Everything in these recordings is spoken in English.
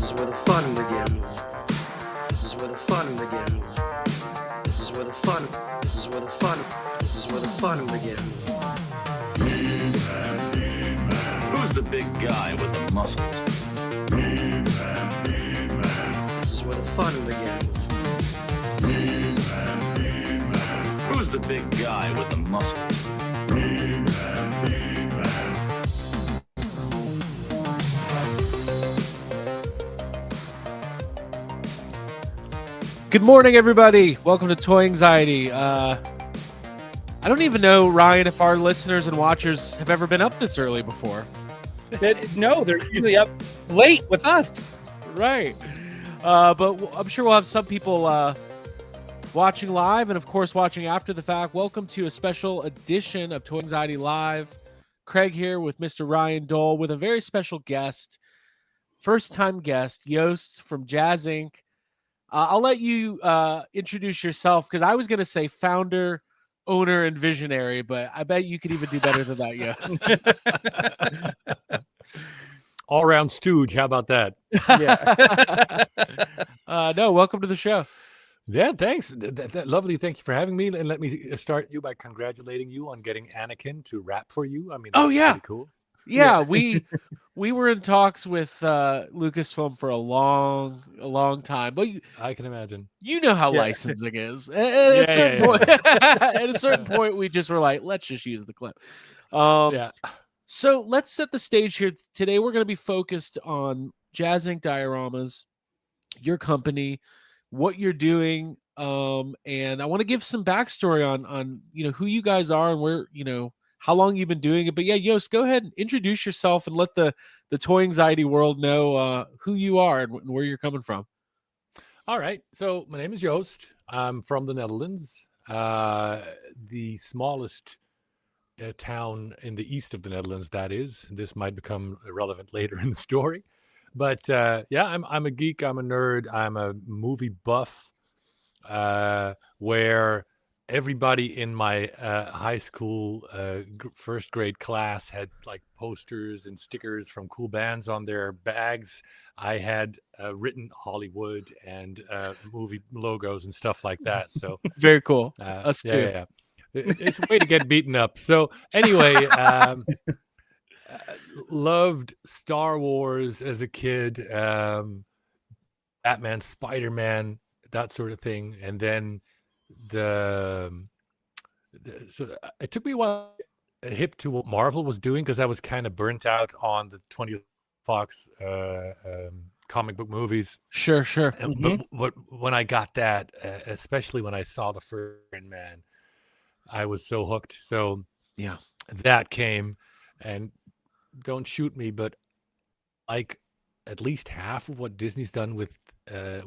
is where the fun begins. This is where the fun begins. This is where the fun. This is where the fun. This is where the fun begins. Who's the big guy with the muscles? This is where the fun begins. Who's the big guy with the muscles? Good morning, everybody. Welcome to Toy Anxiety. I don't even know, Ryan, if our listeners and watchers have ever been up this early before. No, they're usually up late with us. Right. But I'm sure we'll have some people watching live and, of course, watching after the fact. Welcome to a special edition of Toy Anxiety Live. Craig here with Mr. Ryan Dole with a very special guest, first-time guest, Joost from JazzInc. I'll let you introduce yourself because I was going to say founder, owner, and visionary, but I bet you could even do better than that, Joost. All-around stooge. How about that? Yeah. No, welcome to the show. Yeah, thanks. Lovely. Thank you for having me. And let me start you by congratulating you on getting Anakin to rap for you. I mean, that's pretty cool. Yeah, we were in talks with Lucasfilm for a long time. But I can imagine. You know how licensing is. At a certain point, we just were like, let's just use the clip. So let's set the stage here. Today, we're going to be focused on JazzInc dioramas, your company, what you're doing, and I want to give some backstory on who you guys are and where how long you've been doing it. But yeah, Joost, go ahead and introduce yourself and let the Toy Anxiety world know who you are and where you're coming from. All right. So my name is Joost. I'm from the Netherlands, the smallest town in the east of the Netherlands, that is. This might become irrelevant later in the story. But I'm a geek. I'm a nerd. I'm a movie buff where everybody in my high school first grade class had like posters and stickers from cool bands on their bags. I had written Hollywood and movie logos and stuff like that. So very cool. Us too. Yeah. It's a way to get beaten up. So anyway, loved Star Wars as a kid, Batman, Spider-Man, that sort of thing. And then so it took me a while to hip to what Marvel was doing because I was kind of burnt out on the 20th Fox comic book movies. Sure. But when I got that, especially when I saw the first Iron Man, I was so hooked. So yeah, that came, and don't shoot me, but like at least half of what Disney's done with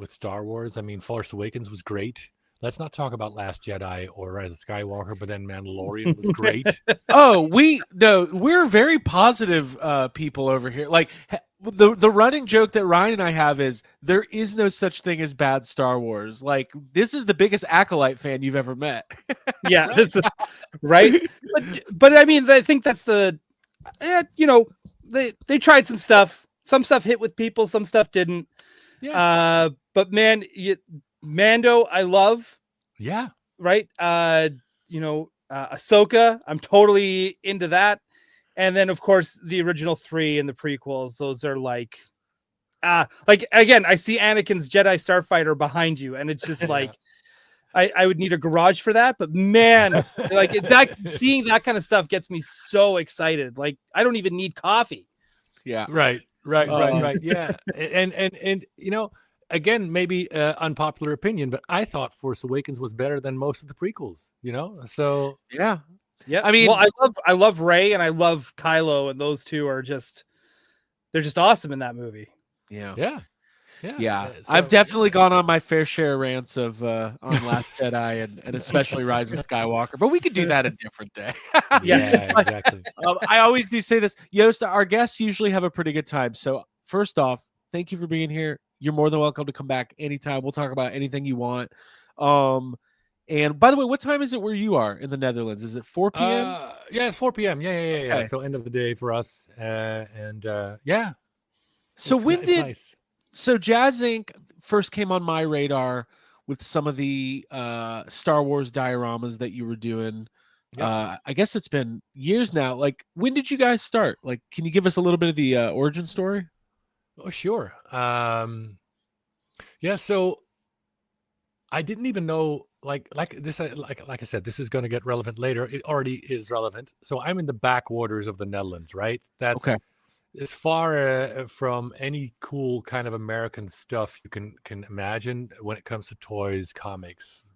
Star Wars. I mean, Force Awakens was great. Let's not talk about Last Jedi or Rise of Skywalker, but then Mandalorian was great. We're very positive people over here. Like the running joke that Ryan and I have is there is no such thing as bad Star Wars. Like this is the biggest Acolyte fan you've ever met. Yeah, this is right. But I mean, I think that's the they tried some stuff. Some stuff hit with people, some stuff didn't. Yeah. But man, Mando, I love. Yeah. Right. Ahsoka, I'm totally into that. And then, of course, the original 3 and the prequels. Those are like again, I see Anakin's Jedi Starfighter behind you, and it's just like I would need a garage for that. But man, like that, seeing that kind of stuff gets me so excited. Like I don't even need coffee. Yeah. Right. Yeah. And again, maybe unpopular opinion, but I thought Force Awakens was better than most of the prequels, So yeah. I mean, well, I love Rey and I love Kylo, and those two are they're just awesome in that movie. Yeah. So, I've definitely gone on my fair share of rants of on Last Jedi and especially Rise of Skywalker, but we could do that a different day. Yeah, exactly. I always do say this, Joost, our guests usually have a pretty good time. So first off, thank you for being here. You're more than welcome to come back anytime. We'll talk about anything you want. And by the way, what time is it where you are in the Netherlands? Is it 4 p.m.? Yeah, it's 4 p.m. Yeah. Okay. So end of the day for us. So when did nice. So JazzInc first came on my radar with some of the Star Wars dioramas that you were doing. Yep. I guess it's been years now. Like, when did you guys start? Like, can you give us a little bit of the origin story? Oh, sure. Yeah. So I didn't even know, like this, like I said, this is going to get relevant later. It already is relevant. So I'm in the backwaters of the Netherlands, right? That's Okay. as far from any cool kind of American stuff you can imagine when it comes to toys, comics,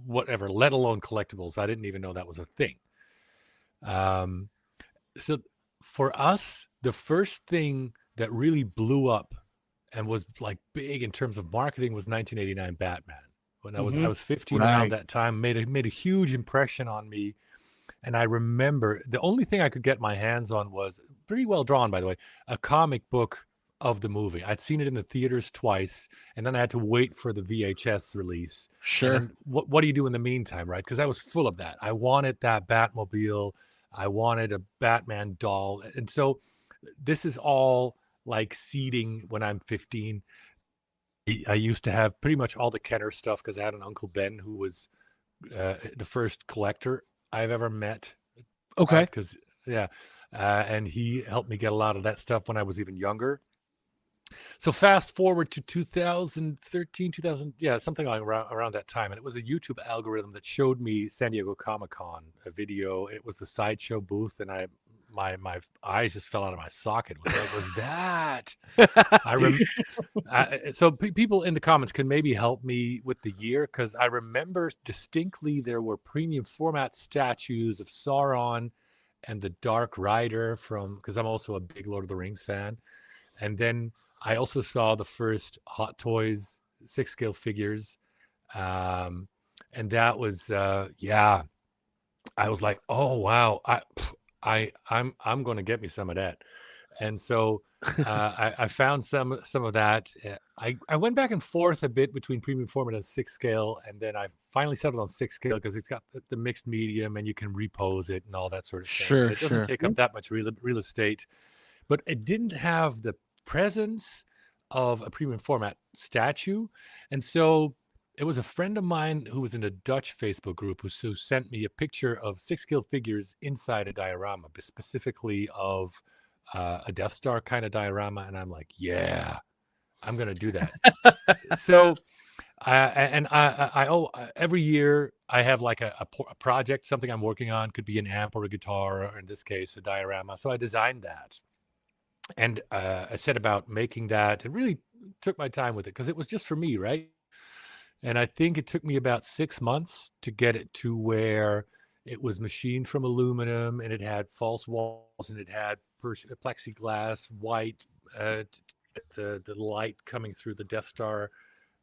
whatever, let alone collectibles. I didn't even know that was a thing. So for us, the first thing that really blew up and was like big in terms of marketing was 1989 Batman. When I was 15 around Right. that time, made a huge impression on me. And I remember the only thing I could get my hands on was pretty well drawn, by the way, a comic book of the movie. I'd seen it in the theaters twice, and then I had to wait for the VHS release. Sure. And then what do you do in the meantime, right? Because I was full of that. I wanted that Batmobile. I wanted a Batman doll. And so this is all like seeding when I'm 15. I used to have pretty much all the Kenner stuff because I had an Uncle Ben who was the first collector I've ever met. Okay. Because and he helped me get a lot of that stuff when I was even younger. So fast forward to 2013, 2000, something like around that time, and it was a YouTube algorithm that showed me San Diego Comic-Con, a video. It was the sideshow booth, and my eyes just fell out of my socket. What was that? So people in the comments can maybe help me with the year, because I remember distinctly there were premium format statues of Sauron and the Dark Rider because I'm also a big Lord of the Rings fan. And then I also saw the first Hot Toys 6-scale figures. And that was, I was like, oh, wow. I'm going to get me some of that. And so I found some of that. I went back and forth a bit between premium format and 6-scale, and then I finally settled on 6-scale because it's got the mixed medium and you can repose it and all that sort of thing. Sure, And it doesn't take up that much real estate, but it didn't have the presence of a premium format statue. And so it was a friend of mine who was in a Dutch Facebook group who sent me a picture of 6-scale figures inside a diorama, but specifically of a Death Star kind of diorama. And I'm like, yeah, I'm going to do that. So, every year I have like a project, something I'm working on, could be an amp or a guitar, or in this case, a diorama. So I designed that. And I set about making that and really took my time with it because it was just for me, right? And I think it took me about 6 months to get it to where it was machined from aluminum, and it had false walls, and it had plexiglass, white, the light coming through the Death Star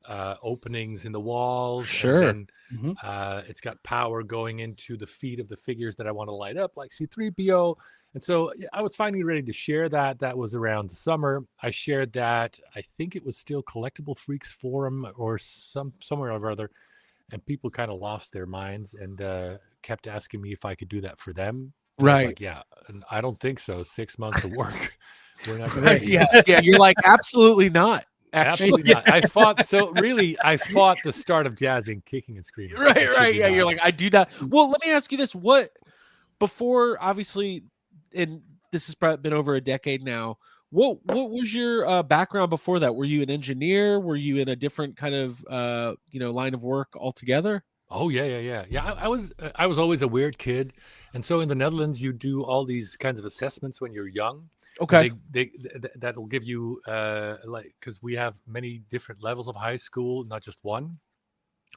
openings in the walls. Sure. And then it's got power going into the feet of the figures that I want to light up, like C-3PO. And so I was finally ready to share that. That was around the summer. I shared that. I think it was still Collectible Freaks Forum or somewhere or other. And people kind of lost their minds and kept asking me if I could do that for them. And I was like, yeah, and I don't think so. 6 months of work. We're not going to yeah. You're like, absolutely not. Absolutely not. I fought the start of JazzInc kicking and screaming. Right. Yeah, you're like, I do not. Well, let me ask you this: before, obviously, and this has probably been over a decade now. What was your background before that? Were you an engineer? Were you in a different kind of line of work altogether? Oh yeah. I was always a weird kid, and so in the Netherlands, you do all these kinds of assessments when you're young. Okay. That'll give you because we have many different levels of high school, not just one.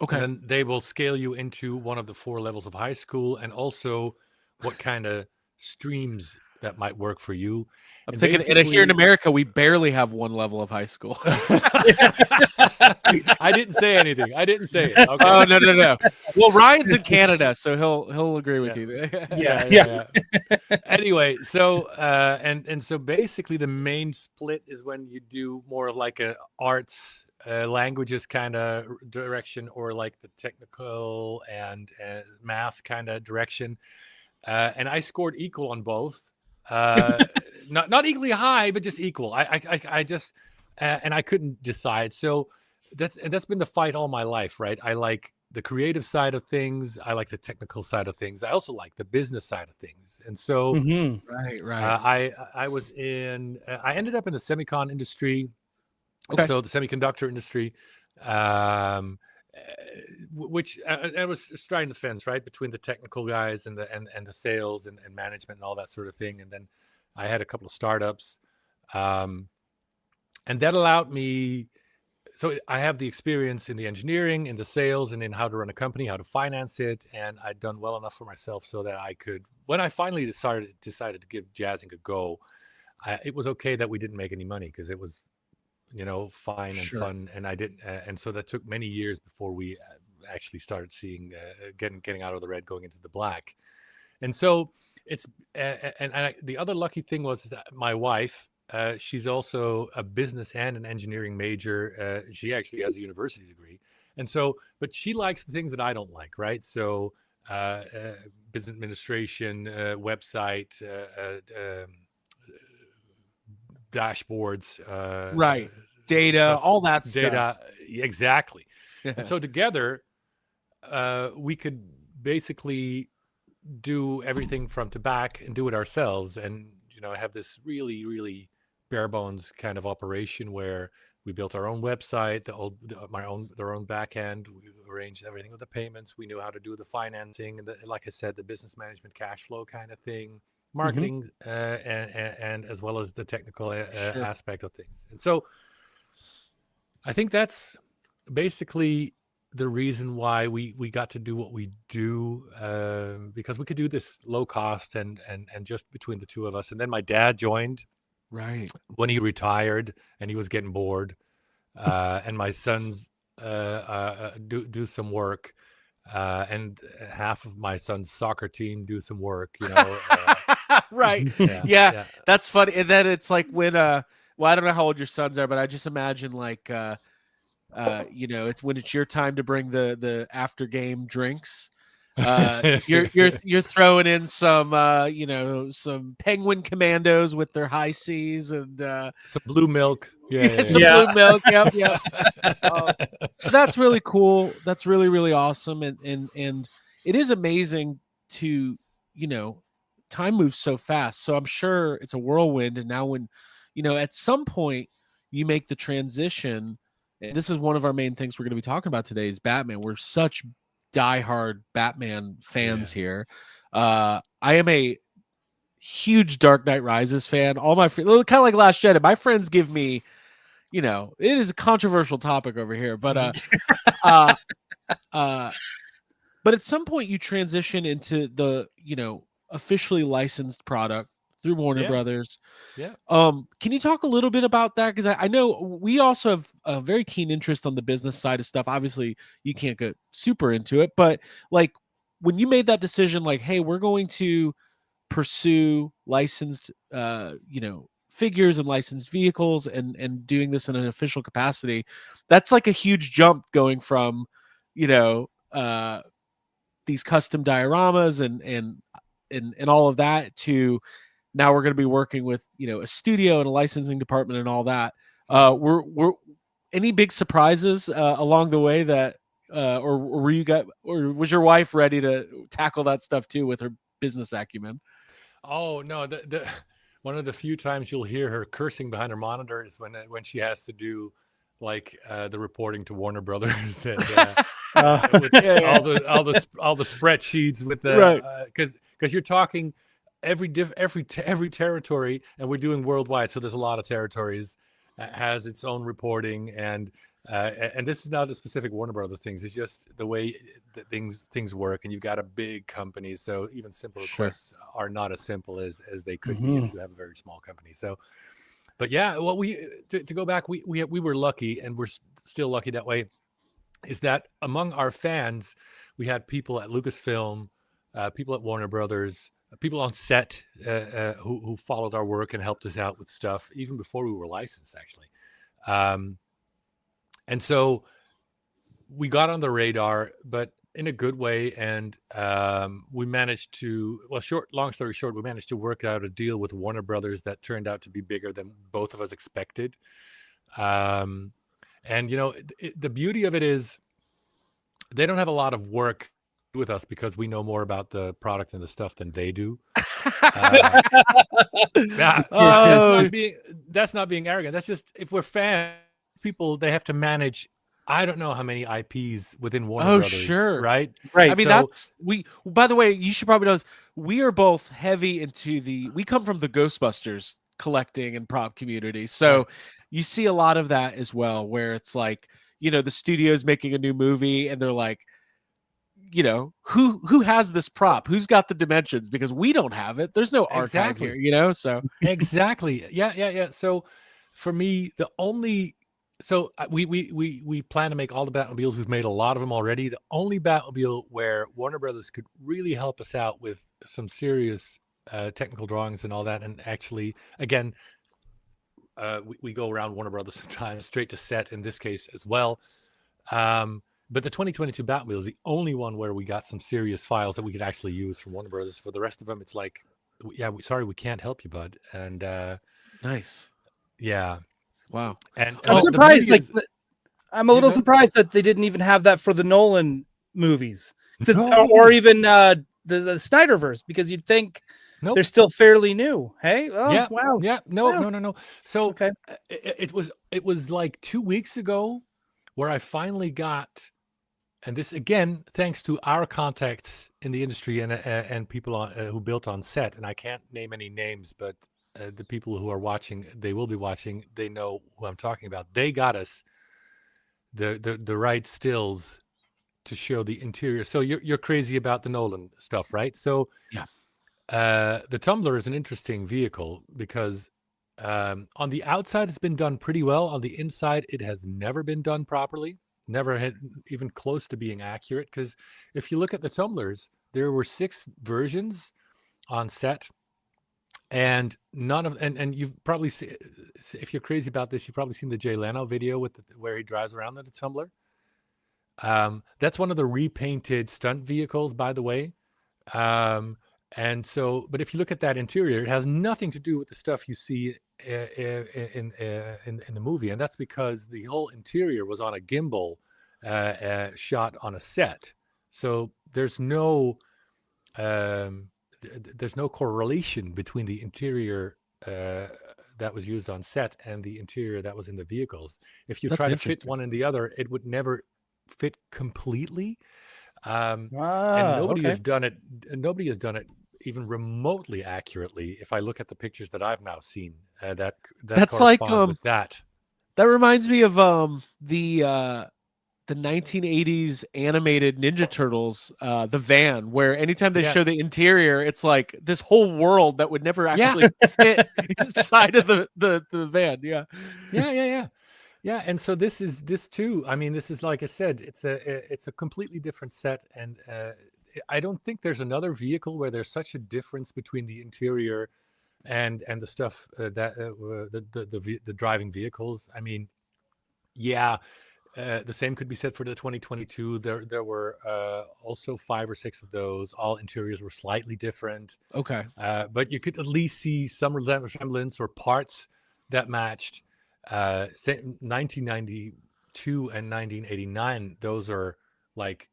Okay. And then they will scale you into one of the 4 levels of high school, and also what kind of streams that might work for you. I'm thinking, and here in America, we barely have 1 level of high school. I didn't say anything. I didn't say it. Okay. Oh no. Well, Ryan's in Canada, so he'll agree with you. Yeah. Anyway, so and so basically the main split is when you do more of like a arts languages kind of direction, or like the technical and math kind of direction. And I scored equal on both. Not equally high, but just equal. I just and I couldn't decide. So that's been the fight all my life, right? I like the creative side of things. I like the technical side of things. I also like the business side of things. And so Right. I ended up in the semicon industry. Okay. So the semiconductor industry, which I was striding the fence, right, between the technical guys and the sales and management and all that sort of thing. And then I had a couple of startups, and that allowed me. So I have the experience in the engineering, in the sales, and in how to run a company, how to finance it, and I'd done well enough for myself so that I could. When I finally decided to give JazzInc a go, it was okay that we didn't make any money because it was, fine and fun, and I didn't. And so that took many years before we actually started seeing getting out of the red, going into the black. And so it's the other lucky thing was that my wife. She's also a business and an engineering major. She actually has a university degree. And so, but she likes the things that I don't like, right? So business administration, website, dashboards. Right. Data, all that data, stuff. Exactly. And so together, we could basically do everything front to back and do it ourselves. And, have this really, really bare bones kind of operation where we built our own website, their own back end. We arranged everything with the payments. We knew how to do the financing, and like I said, the business management, cash flow kind of thing, marketing, and as well as the technical aspect of things. And so, I think that's basically the reason why we got to do what we do, because we could do this low cost and just between the two of us. And then my dad joined. Right. When he retired and he was getting bored, and my sons do some work, and half of my son's soccer team do some work, Right. Yeah, that's funny. And then it's like when I don't know how old your sons are, but I just imagine like it's when it's your time to bring the after game drinks. You're throwing in some some penguin commandos with their high seas and some blue milk. Blue milk. Yep. So that's really cool. That's really, really awesome. And it is amazing to, time moves so fast. So I'm sure it's a whirlwind. And now when, at some point you make the transition, and this is one of our main things we're going to be talking about today is Batman. We're such diehard Batman fans here. I am a huge Dark Knight Rises fan. All my friends, kind of like Last Jedi, my friends give me, it is a controversial topic over here, but but at some point you transition into the officially licensed product through Warner Brothers. Yeah. Can you talk a little bit about that? Because I know we also have a very keen interest on the business side of stuff. Obviously, you can't get super into it, but like when you made that decision, like, hey, we're going to pursue licensed, figures and licensed vehicles and doing this in an official capacity, that's like a huge jump going from, these custom dioramas and all of that to now we're going to be working with, a studio and a licensing department and all that. Were any big surprises along the way that, or was your wife ready to tackle that stuff too with her business acumen? Oh no, the one of the few times you'll hear her cursing behind her monitor is when she has to do like the reporting to Warner Brothers and with all the spreadsheets with the because you're talking every territory, and we're doing worldwide, so there's a lot of territories, has its own reporting, and this is not a specific Warner Brothers things. It's just the way that things work, and you've got a big company, so even simple requests are not as simple as they could be if you have a very small company. So, but yeah, well, to go back, we were lucky, and we're still lucky that way. Is that among our fans, we had people at Lucasfilm, people at Warner Brothers, people on set who followed our work and helped us out with stuff even before we were licensed, actually. And so we got on the radar, but in a good way. And we managed to, long story short, we managed to work out a deal with Warner Brothers that turned out to be bigger than both of us expected. And the beauty of it is they don't have a lot of work with us because we know more about the product and the stuff than they do. That's not being arrogant. That's just, if we're fans, people, they have to manage. I don't know how many IPs within Warner Brothers. Sure. Right. I mean, by the way, you should probably know this. We are both heavy into we come from the Ghostbusters collecting and prop community. So you see a lot of that as well, where it's like, the studio's making a new movie and they're like, who has this prop? Who's got the dimensions? Because we don't have it. There's no archive here, so. Exactly. Yeah. So for me, we plan to make all the Batmobiles. We've made a lot of them already. The only Batmobile where Warner Brothers could really help us out with some serious technical drawings and all that. And actually, again, we go around Warner Brothers sometimes straight to set in this case as well. But the 2022 Batmobile is the only one where we got some serious files that we could actually use from Warner Brothers. For the rest of them, it's like, sorry, we can't help you, bud. And nice. Yeah. Wow. And I'm surprised. I'm a little surprised that they didn't even have that for the Nolan movies, or even the Snyderverse, because you'd think they're still fairly new. Hey, wow. Yeah. No. So it was like 2 weeks ago where I finally got. And this, again, thanks to our contacts in the industry and people who built on set. And I can't name any names, but the people who are watching, they will be watching, they know who I'm talking about. They got us the right stills to show the interior. So you're crazy about the Nolan stuff, right? So the Tumbler is an interesting vehicle because on the outside, it's been done pretty well. On the inside, it has never been done properly. Never had even close to being accurate, because if you look at the Tumblers, there were 6 versions on set, and none of and you've probably seen, if you're crazy about this, you've probably seen the Jay Leno video with where he drives around in the Tumbler. That's one of the repainted stunt vehicles, by the way. And so, but if you look at that interior, it has nothing to do with the stuff you see in the movie, and that's because the whole interior was on a gimbal shot on a set. So there's no correlation between the interior that was used on set and the interior that was in the vehicles. If you try to fit one in the other, it would never fit completely. And nobody has done it. Nobody has done it even remotely accurately. If I look at the pictures that I've now seen, that's like with that. That reminds me of the 1980s animated Ninja Turtles, the van, where anytime they show the interior, it's like this whole world that would never actually fit inside of the van. Yeah, and so this too. I mean, this is, like I said, it's a completely different set, and I don't think there's another vehicle where there's such a difference between the interior and the stuff that the driving vehicles. I mean, the same could be said for the 2022. There were also 5 or 6 of those. All interiors were slightly different. Okay, but you could at least see some resemblance or parts that matched. 1992 and 1989, those are like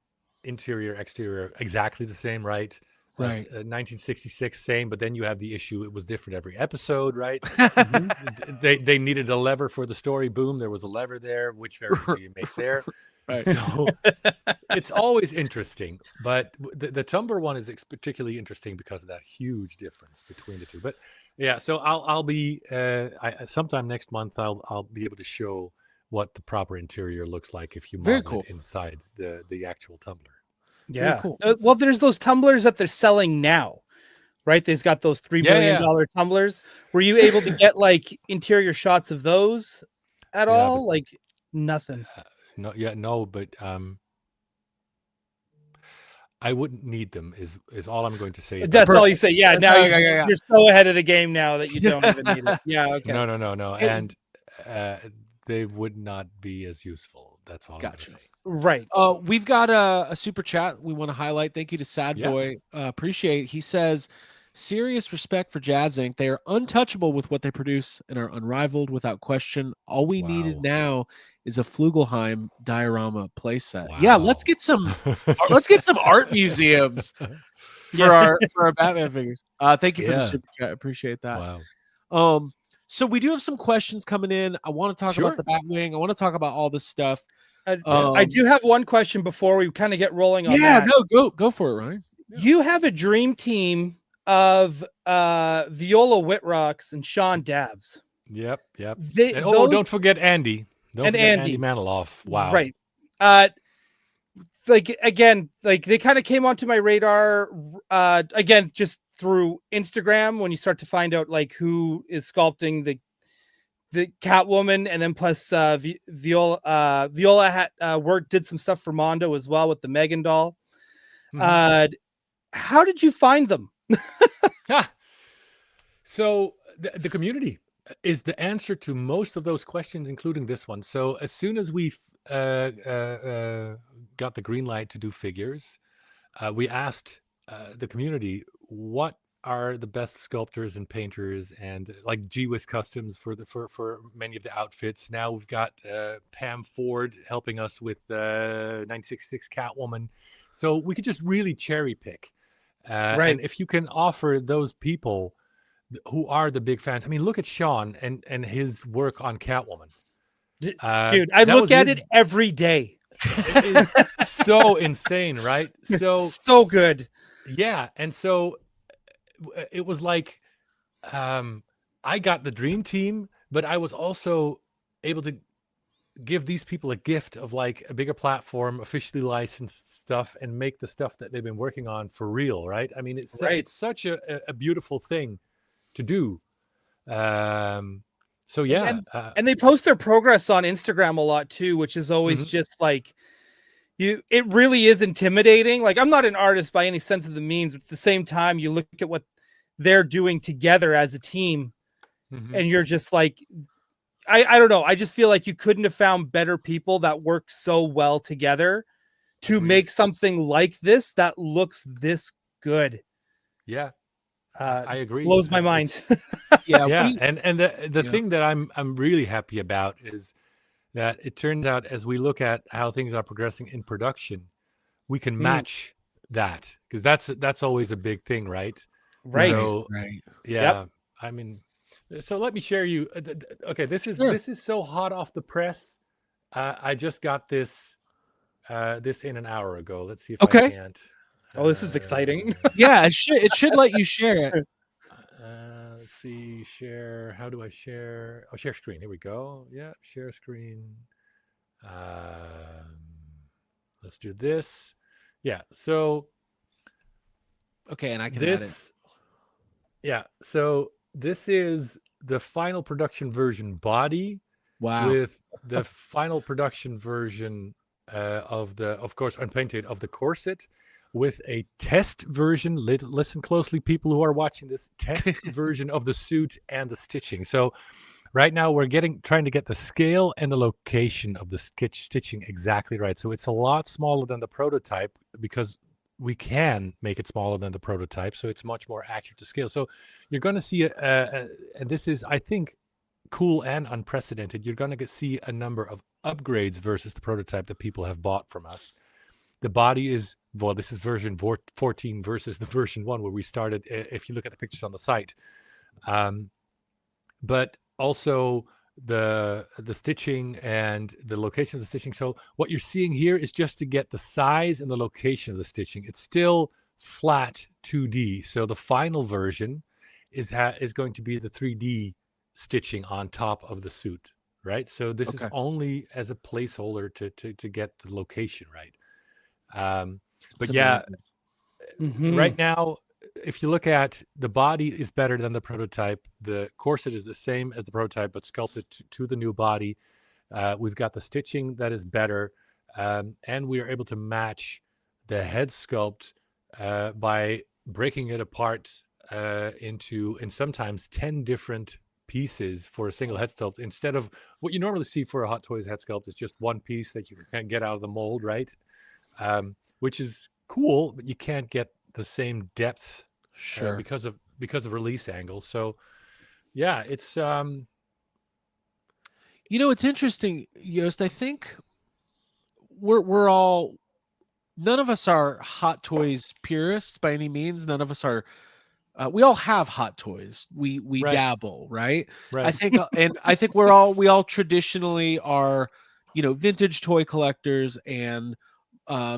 interior, exterior, exactly the same, right? 1966, same, but then you have the issue, it was different every episode, right? They needed a lever for the story. Boom, there was a lever there. Which version do you make there? Right. So it's always interesting, but the Tumbler one is particularly interesting because of that huge difference between the two. But yeah, so I'll be sometime next month I'll be able to show what the proper interior looks like if you model it inside the actual Tumbler. Yeah, cool. Well, there's those tumblers that they're selling now, right? They've got those $3 million tumblers. Were you able to get like interior shots of those at all? Like nothing. No, but I wouldn't need them. Is all I'm going to say. That's all you say. Yeah, now you're so ahead of the game now that you don't even need it. Yeah. Okay. No, and they would not be as useful. That's all I'm going to say. Right. We've got a super chat we want to highlight. Thank you to Sad Boy. Appreciate. He says, Serious respect for JazzInc. They are untouchable with what they produce and are unrivaled without question. All we needed Wow. now is a Flugelheim diorama playset. Yeah, let's Wow. get some art museums for our Batman figures. Thank you for the Yeah. super chat. Appreciate that. Wow. So we do have some questions coming in. I want to talk about Sure. the Batwing. I want to talk about all this stuff. I do have one question before we kind of get rolling on that. No, go for it, Ryan. You have a dream team of Viola Whitrocks and Sean Dabbs. Yep. They, don't forget Andy. Don't and forget Andy. Andy Maniloff. Wow. Right. Like again, like they kind of came onto my radar again just through Instagram when you start to find out like who is sculpting the Catwoman, and then plus Viola had did some stuff for Mondo as well with the Megan doll. Mhm. How did you find them? So the community is the answer to most of those questions, including this one. So as soon as we got the green light to do figures, we asked the community what are the best sculptors and painters, and like G-Wiz Customs for many of the outfits. Now we've got Pam Ford helping us with 966 Catwoman, so we could just really cherry pick. Right. And if you can offer those people who are the big fans, I mean, look at Sean and his work on Catwoman. Dude, I look at it every day. It is so insane, right? So good. Yeah, and so it was like I got the dream team, but I was also able to give these people a gift of like a bigger platform, officially licensed stuff, and make the stuff that they've been working on for real, right? I mean, it's such a beautiful thing to do. So yeah, and they post their progress on Instagram a lot too, which is always just like it really is intimidating. Like, I'm not an artist by any sense of the means, but at the same time, you look at what they're doing together as a team, and you're just like, I don't know. I just feel like you couldn't have found better people that work so well together to make something like this that looks this good. Yeah, I agree. Blows my mind. Yeah. And the thing that I'm really happy about is that it turns out, as we look at how things are progressing in production, we can match that, because that's always a big thing, right? Right. So, Right. Yeah. Yep. I mean, so let me share you. Okay, this is so hot off the press. I just got this in an hour ago. Let's see if I can't. Oh, this is exciting. Yeah, it should let you share it. Let's see, share. How do I share? Oh, share screen. Here we go. Yeah, share screen. Let's do this. Yeah. So. Okay, and I can this. Yeah. So this is the final production version body. Wow. With the final production version of course, unpainted, of the corset, with a test version. Listen closely, people who are watching this, test version of the suit and the stitching. So right now we're trying to get the scale and the location of the stitching exactly right. So it's a lot smaller than the prototype, because we can make it smaller than the prototype, so it's much more accurate to scale. So you're going to see and this is, I think, cool and unprecedented. You're going to see a number of upgrades versus the prototype that people have bought from us. The body is, well, this is version 14 versus the version 1 where we started, if you look at the pictures on the site. But also the stitching and the location of the stitching. So what you're seeing here is just to get the size and the location of the stitching. It's still flat 2D. So the final version is going to be the 3D stitching on top of the suit, right? So this is only as a placeholder to get the location right. But yeah, right now, if you look at, the body is better than the prototype. The corset is the same as the prototype, but sculpted to the new body. We've got the stitching that is better, and we are able to match the head sculpt by breaking it apart into sometimes 10 different pieces for a single head sculpt, instead of what you normally see for a Hot Toys head sculpt is just one piece that you can get out of the mold, right? Which is cool, but you can't get the same depth because of because of release angles. So yeah, it's It's interesting, Yost. I think we're all, none of us are Hot Toys purists by any means. None of us are. We all have hot toys. We Right. dabble, right? right. I think, and I think we all traditionally are, vintage toy collectors and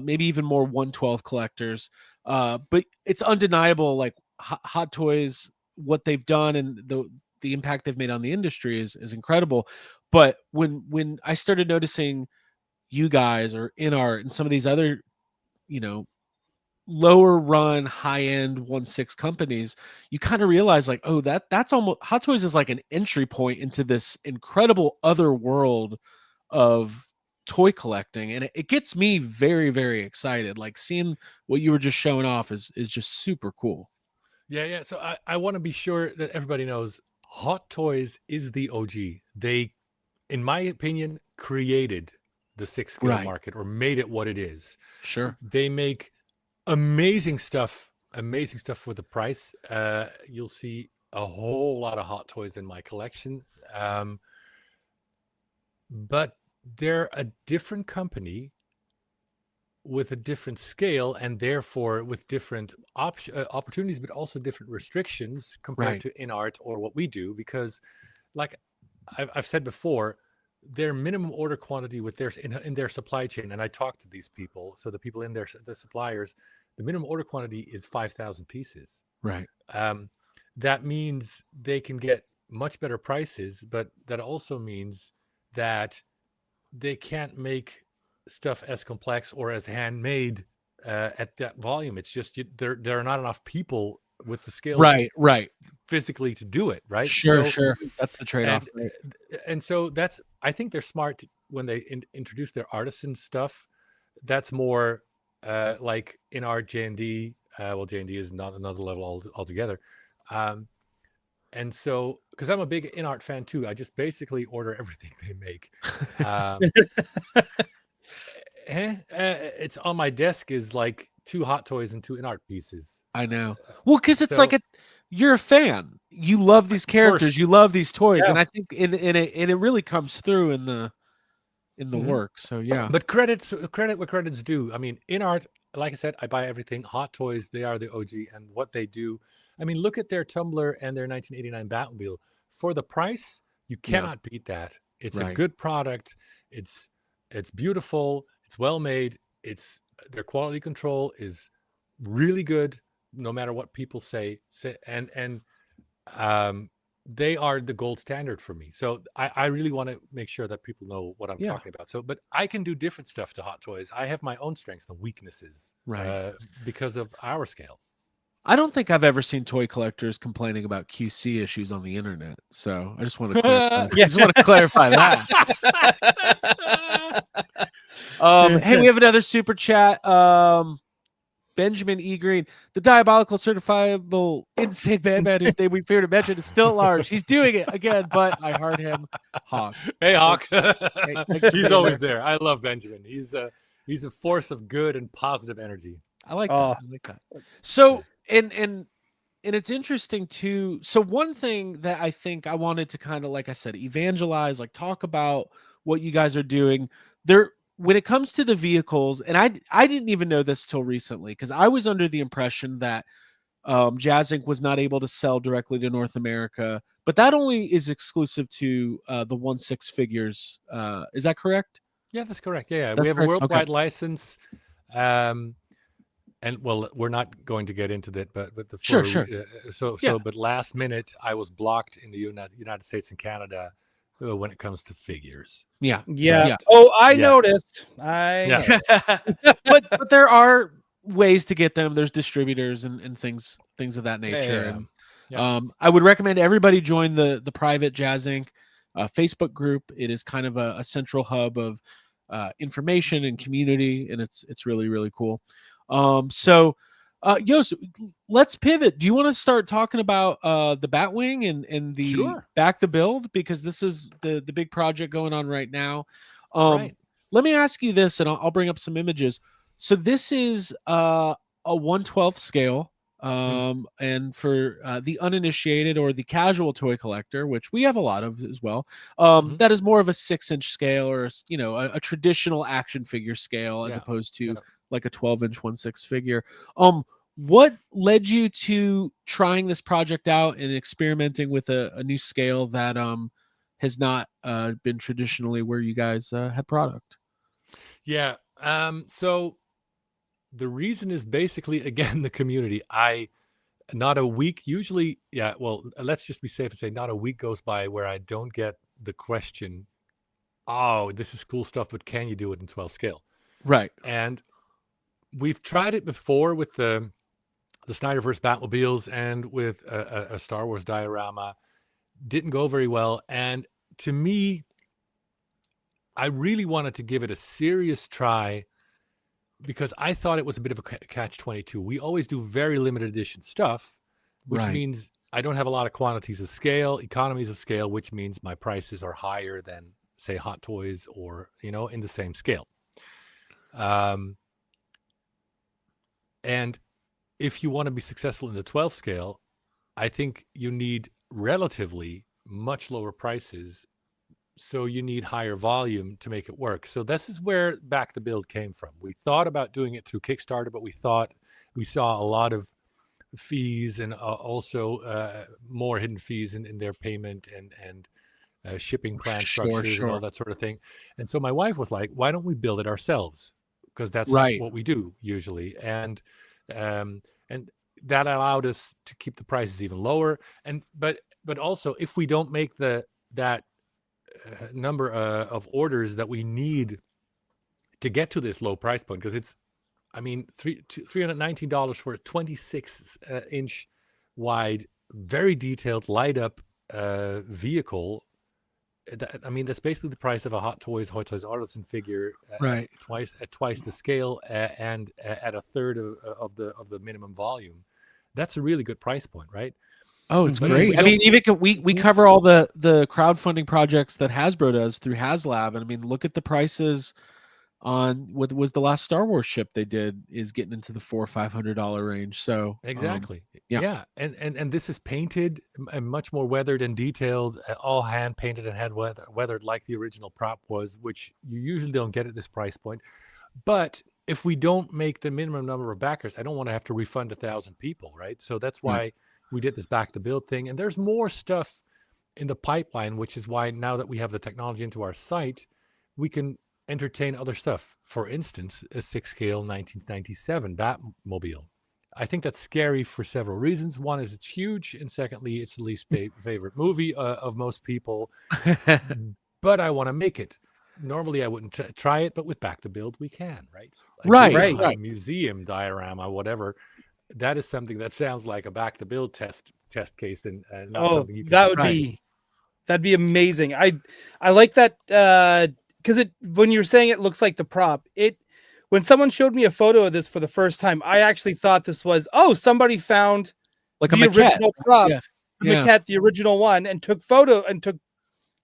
maybe even more 112 collectors. But it's undeniable, like Hot Toys, what they've done and the impact they've made on the industry is incredible. But when I started noticing you guys or InArt and some of these other, lower run high end 1/6 companies, you kind of realize like, oh, that's almost, Hot Toys is like an entry point into this incredible other world of toy collecting, and it gets me very, very excited. Like seeing what you were just showing off is just super cool. Yeah. So I want to be sure that everybody knows Hot Toys is the OG. They, in my opinion, created the 6-scale Right. market, or made it what it is. Sure. They make amazing stuff for the price. You'll see a whole lot of Hot Toys in my collection. But they're a different company with a different scale, and therefore with different opportunities, but also different restrictions compared Right. to InArt or what we do. Because, like I've said before, their minimum order quantity with their in their supply chain, and I talked to these people, so the people in the suppliers, the minimum order quantity is 5,000 pieces. Right. That means they can get much better prices, but that also means that they can't make stuff as complex or as handmade at that volume. It's just there are not enough people with the skills Right. physically to do it, right? Sure. So, Sure. That's the trade-off. Right? and so that's, I think they're smart when they introduce their artisan stuff. That's more like in our J&D. Well, J&D is not another level altogether. And so, because I'm a big InArt fan too, I just basically order everything they make. It's on my desk is like 2 Hot Toys and 2 InArt pieces. I know. Well, because it's So- like you're a fan. You love these characters. First. You love these toys, Yeah. and I think it really comes through in the Mhm. work. So yeah. But credit where credit's due. I mean, InArt, like I said, I buy everything. Hot Toys, they are the OG, and what they do. I mean, look at their Tumblr and their 1989 Batmobile. For the price, you cannot beat that. It's a Right. good product. It's beautiful. It's well made. Their quality control is really good, no matter what people say. And they are the gold standard for me. So I really want to make sure that people know what I'm Yeah. talking about. So, but I can do different stuff to Hot Toys. I have my own strengths and weaknesses, Right. because of our scale. I don't think I've ever seen toy collectors complaining about QC issues on the internet. So I just want to clarify. Yeah. I just want to clarify that. Hey, we have another super chat. Benjamin E. Green, the diabolical, certifiable, insane madman whose name we fear to mention is still at large. He's doing it again, but I heart him. Hawk. Hey, Hawk. thanks for He's being always there. I love Benjamin. He's a force of good and positive energy. I like Oh. that. I like that. So, and it's interesting too. So one thing that I think I wanted to kind of, like I said, evangelize, like talk about what you guys are doing there when it comes to the vehicles. And I didn't even know this till recently, because I was under the impression that JazzInc was not able to sell directly to North America, but that only is exclusive to the 1/6 figures. Is that correct? Yeah, that's correct. Yeah, That's we have correct? a Okay. worldwide license. And well, we're not going to get into that, but Sure. Yeah. But last minute, I was blocked in the United States and Canada when it comes to figures. Yeah. Yeah. Yeah. Oh, I Yeah. noticed. Yeah. but there are ways to get them. There's distributors and things of that nature. Yeah. And Yeah. I would recommend everybody join the private JazzInc Facebook group. It is kind of a central hub of information and community, and it's really, really cool. So Yost, let's pivot. Do you want to start talking about the Batwing and the Sure. back the build, because this is the big project going on right now. Right. Let me ask you this, and I'll bring up some images. So this is a 1/12 scale. And for the uninitiated or the casual toy collector, which we have a lot of as well, that is more of a 6-inch scale, or a traditional action figure scale, as Yeah. opposed to Yeah. like a 12-inch 1/6 figure. What led you to trying this project out and experimenting with a new scale that has not been traditionally where you guys had product? Yeah. So the reason is basically, again, the community. Not a week, usually, yeah, well, let's just be safe and say not a week goes by where I don't get the question, oh, this is cool stuff, but can you do it in 12 scale? Right. And we've tried it before with the Snyderverse Batmobiles and with a Star Wars diorama. Didn't go very well. And to me, I really wanted to give it a serious try because I thought it was a bit of a catch-22. We always do very limited edition stuff, which Right. means I don't have a lot of quantities of scale, economies of scale, which means my prices are higher than, say, Hot Toys or, in the same scale. And if you want to be successful in the 12 scale, I think you need relatively much lower prices. So you need higher volume to make it work. So this is where Back the Build came from. We thought about doing it through Kickstarter, but we saw a lot of fees and also more hidden fees in their payment and shipping plan structures and all that sort of thing. And so my wife was like, why don't we build it ourselves? Because that's what we do usually. And that allowed us to keep the prices even lower. But also, if we don't make that number of orders that we need to get to this low price point, because it's, $319 for a 26-inch wide, very detailed light up vehicle. That's basically the price of a Hot Toys Artisan figure, Right. at twice the scale and at a third of the minimum volume. That's a really good price point, right? Oh, it's But great. We cover all the crowdfunding projects that Hasbro does through HasLab, and look at the prices on what was the last Star Wars ship they did is getting into the $400 or $500 range. So exactly, yeah. And this is painted and much more weathered and detailed, all hand painted and hand weathered like the original prop was, which you usually don't get at this price point. But if we don't make the minimum number of backers, I don't want to have to refund 1,000 people, right? So that's why we did this Back the Build thing. And there's more stuff in the pipeline, which is why now that we have the technology into our site, we can entertain other stuff. For instance, a 6-scale 1997 Batmobile. I think that's scary for several reasons. One is it's huge, and secondly, it's the least favorite movie of most people. But I want to make it. Normally, I wouldn't try it, but with Back the Build, we can, right? Right. Museum diorama, whatever. That is something that sounds like a Back the Build test case, and not something you can that'd be amazing. I like that because when you're saying it looks like the prop, when someone showed me a photo of this for the first time, I actually thought this was somebody found like the original prop, the maquette, the original one, and took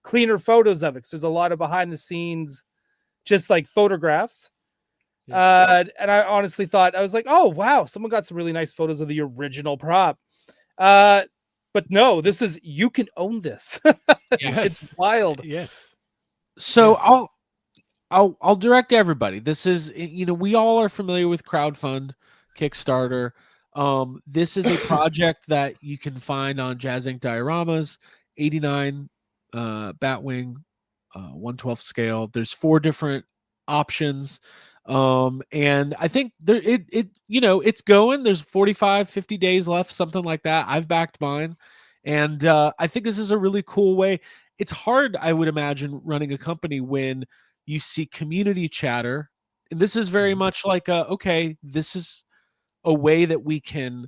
cleaner photos of it. Because there's a lot of behind the scenes, just like photographs. And I honestly thought, I was like, oh wow, someone got some really nice photos of the original prop. But no, you can own this. It's wild. Yes. So I'll direct everybody. This is, we all are familiar with crowdfund, Kickstarter. This is a project that you can find on JazzInc dioramas, 89 Batwing, 1/12 scale. There's 4 different options. And I think it's going. There's 45, 50 days left, something like that. I've backed mine. And I think this is a really cool way. It's hard, I would imagine, running a company when you see community chatter. And this is very much like, this is a way that we can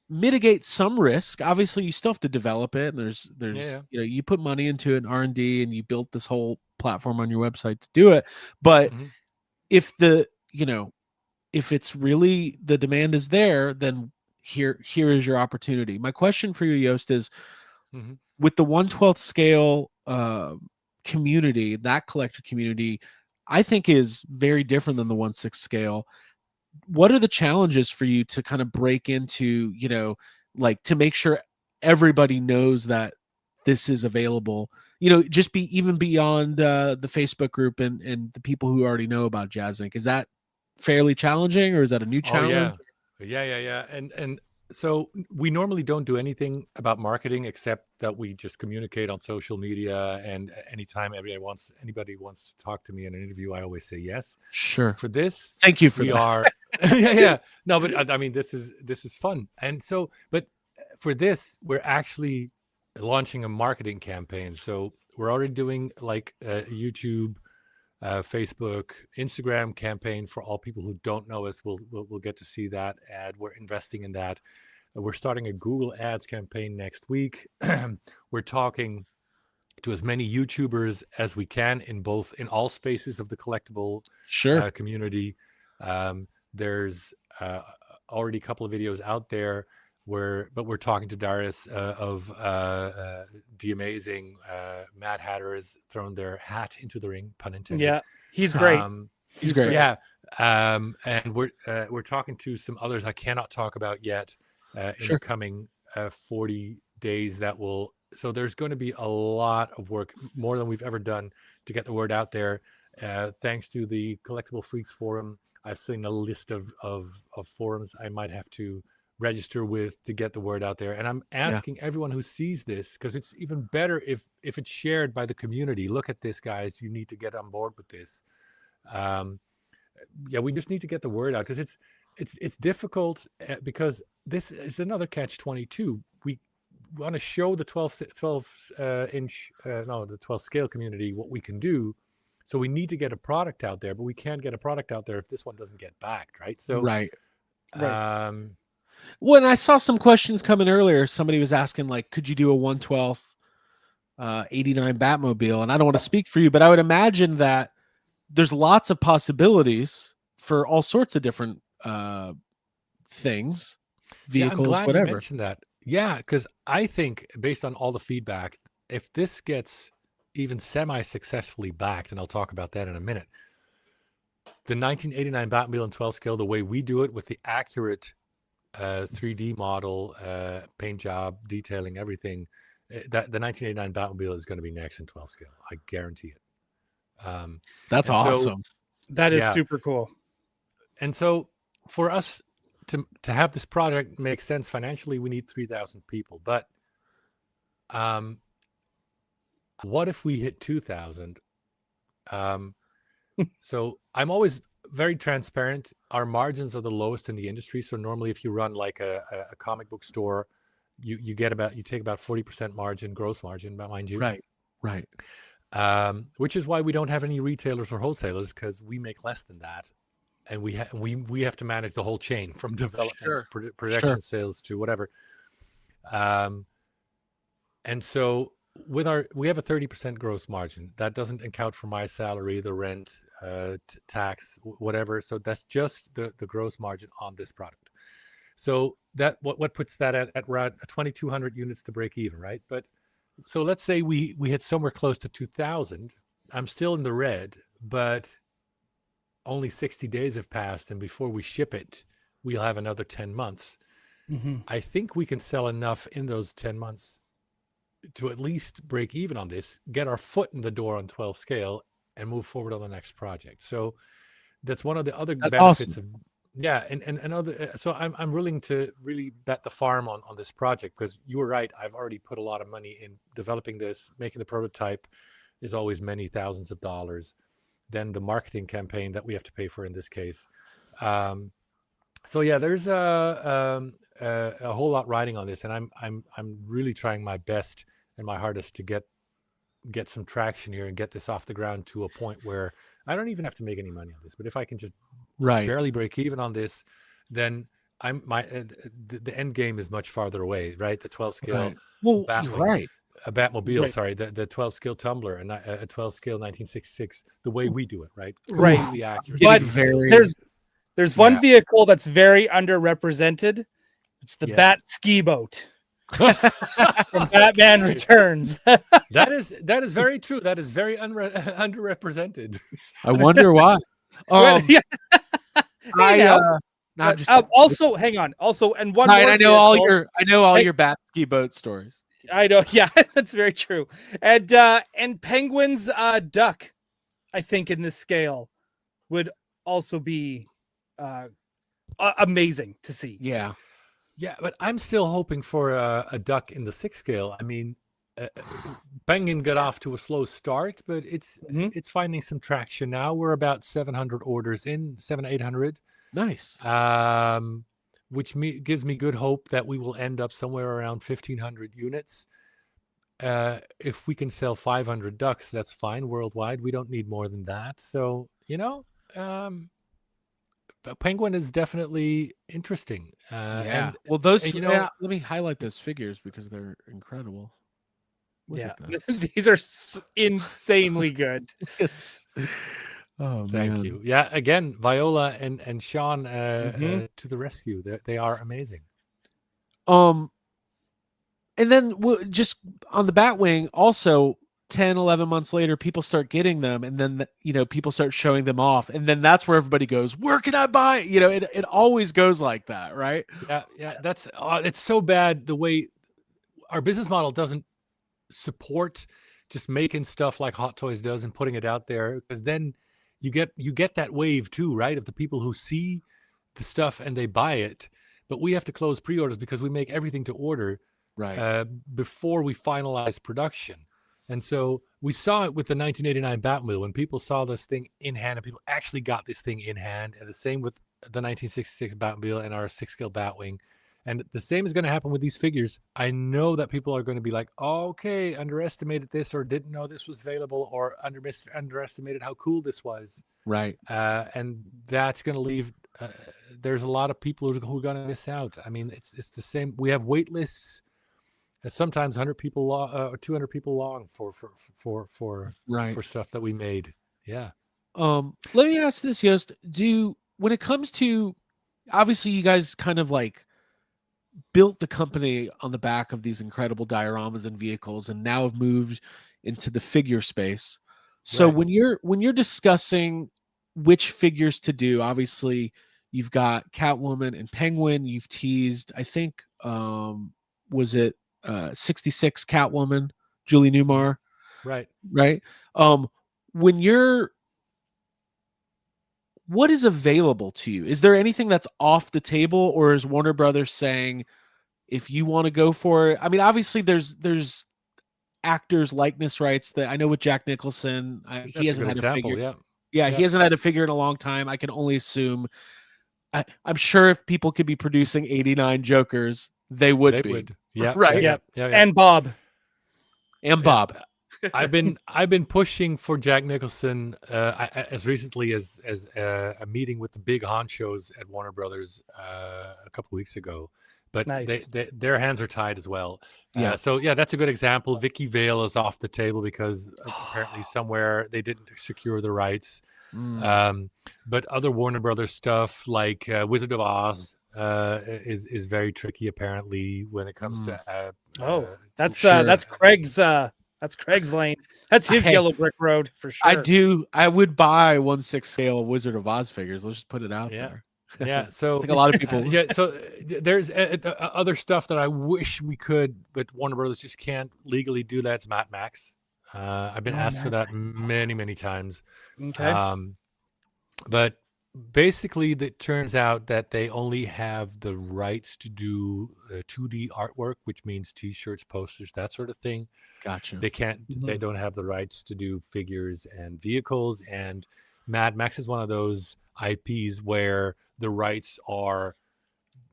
mitigate some risk. Obviously, you still have to develop it. And there's you put money into an R&D and you built this whole platform on your website to do it. But if if it's really the demand is there, then here is your opportunity. My question for you, Joost, is with the 1/12 scale community, that collector community, I think is very different than the 1/6 scale. what are the challenges for you to kind of break into, like to make sure everybody knows that this is available, just be even beyond the Facebook group and the people who already know about JazzInc? Is that fairly challenging, or is that a new challenge? Yeah. And so we normally don't do anything about marketing except that we just communicate on social media. And anytime anybody wants to talk to me in an interview, I always say yes. Sure. For this, thank you for we that. are. Yeah. No, but I mean, this is fun. And so, but for this, we're actually launching a marketing campaign. So we're already doing like YouTube, Facebook, Instagram campaign for all people who don't know us. We'll get to see that ad. We're investing in that. We're starting a Google Ads campaign next week. We're talking to as many YouTubers as we can in all spaces of the collectible community. There's already a couple of videos out there but we're talking to Darius of The Amazing. Mad Hatter has thrown their hat into the ring, pun intended. Yeah, he's great. He's great. Yeah, and we're talking to some others I cannot talk about yet in the coming 40 days. So there's going to be a lot of work, more than we've ever done, to get the word out there. Thanks to the Collectible Freaks Forum, I've seen a list of forums I might have to register with to get the word out there. And I'm asking everyone who sees this, because it's even better if it's shared by the community. Look at this, guys. You need to get on board with this. We just need to get the word out, because it's difficult, because this is another catch-22. We want to show the 12 scale community what we can do. So we need to get a product out there, but we can't get a product out there if this one doesn't get backed, right? So right. When I saw some questions coming earlier, somebody was asking, like, could you do a 1/12 '89 Batmobile? And I don't want to speak for you, but I would imagine that there's lots of possibilities for all sorts of different things, vehicles, I'm glad whatever. You mentioned that. Yeah, because I think, based on all the feedback, if this gets even semi-successfully backed, and I'll talk about that in a minute, the 1989 Batmobile in 12 scale, the way we do it, with the accurate 3D model, paint job, detailing, everything, that the 1989 Batmobile is going to be next in 12 scale. I guarantee it. That's awesome. That is super cool. And so for us to have this project make sense financially, we need 3,000 people. But what if we hit 2,000? So I'm always very transparent. Our margins are the lowest in the industry. So normally, if you run like a comic book store, you take about 40% margin, gross margin, mind you. Right. Which is why we don't have any retailers or wholesalers, because we make less than that, and we have to manage the whole chain, from development, production, sales, to whatever. And so we have a 30% gross margin. That doesn't account for my salary, the rent, tax, whatever. So that's just the gross margin on this product. So that what puts that at around 2,200 units to break even, right? But so let's say we hit somewhere close to 2,000. I'm still in the red, but only 60 days have passed, and before we ship it, we'll have another 10 months. Mm-hmm. I think we can sell enough in those 10 months to at least break even on this, get our foot in the door on 12 scale, and move forward on the next project. So that's one of the other benefits of and other. So I'm willing to really bet the farm on this project, because you were right. I've already put a lot of money in developing this. Making the prototype is always many thousands of dollars. Then the marketing campaign that we have to pay for in this case. So yeah, there's a whole lot riding on this, and I'm really trying my best and my hardest to get some traction here and get this off the ground to a point where I don't even have to make any money on this. But if I can just barely break even on this, then the end game is much farther away, right? The 12 scale Batwing, a Batmobile, sorry, the 12 scale Tumbler, and a 12 scale 1966, the way we do it, right? Completely accurate. But there's one vehicle that's very underrepresented. It's the Bat ski boat from Batman Returns. That is very true. That is very underrepresented. I wonder why. I now. no, I'm just Also, hang on. Also, and one Ryan, more. I know all Hey. your bat ski boat stories. I know. Yeah, that's very true. And Penguin's duck, I think, in this scale would also be amazing to see. Yeah. Yeah, but I'm still hoping for a duck in the 6 scale. I mean, Penguin got off to a slow start, but it's finding some traction now. We're about 700 orders in, 800. Nice. Which gives me good hope that we will end up somewhere around 1,500 units. If we can sell 500 ducks, that's fine worldwide. We don't need more than that. So, Penguin is definitely interesting. Yeah. And, Well, those let me highlight those figures because they're incredible. Look Yeah, at that. these are insanely good. It's oh thank man. you. Yeah, again, Viola and Sean to the rescue. They are amazing. And then just on the Batwing, also 10, 11 months later, people start getting them, and then people start showing them off, and then that's where everybody goes, "Where can I buy?" It always goes like that, right? Yeah. That's it's so bad the way our business model doesn't support just making stuff like Hot Toys does and putting it out there, because then you get that wave too, right? Of the people who see the stuff and they buy it, but we have to close pre-orders because we make everything to order. Right. Before we finalize production. And so we saw it with the 1989 Batmobile when people saw this thing in hand and people actually got this thing in hand. And the same with the 1966 Batmobile and our 6-scale Batwing. And the same is going to happen with these figures. I know that people are going to be like, oh, okay, underestimated this, or didn't know this was available, or underestimated how cool this was. Right. And that's going to leave. There's a lot of people who are going to miss out. I mean, it's the same. We have wait lists. Sometimes 100 people long, or 200 people long for stuff that we made. Yeah. Let me ask this, Joost. When it comes to, obviously you guys kind of like built the company on the back of these incredible dioramas and vehicles, and now have moved into the figure space. So Right. when you're discussing which figures to do, obviously you've got Catwoman and Penguin. You've teased, I think, was it 66 Catwoman, Julie Newmar, Right. What is available to you? Is there anything that's off the table, or is Warner Brothers saying, if you want to go for it? I mean, obviously there's actors likeness rights that I know with Jack Nicholson. He hasn't had a figure. Yeah, he hasn't had a figure in a long time. I can only assume. I'm sure if people could be producing 89 Jokers, they would be. Yeah. Right. Yeah. And Bob. I've been pushing for Jack Nicholson as recently as a meeting with the big honchos at Warner Brothers a couple of weeks ago, but nice. their hands are tied as well. Yeah. So that's a good example. Vicky Vale is off the table because apparently somewhere they didn't secure the rights. But other Warner Brothers stuff like Wizard of Oz is very tricky apparently when it comes to that's Craig's lane. That's his yellow brick road for sure. I would buy 1/6 scale Wizard of Oz figures. Let's just put it out there. Yeah, so I think a lot of people. So there's other stuff that I wish we could, but Warner Brothers just can't legally do that. It's Mad Max. I've been asked for that many times. Okay. But basically, it turns out that they only have the rights to do 2D artwork, which means T-shirts, posters, that sort of thing. Gotcha. They can't. They don't have the rights to do figures and vehicles. And Mad Max is one of those IPs where the rights are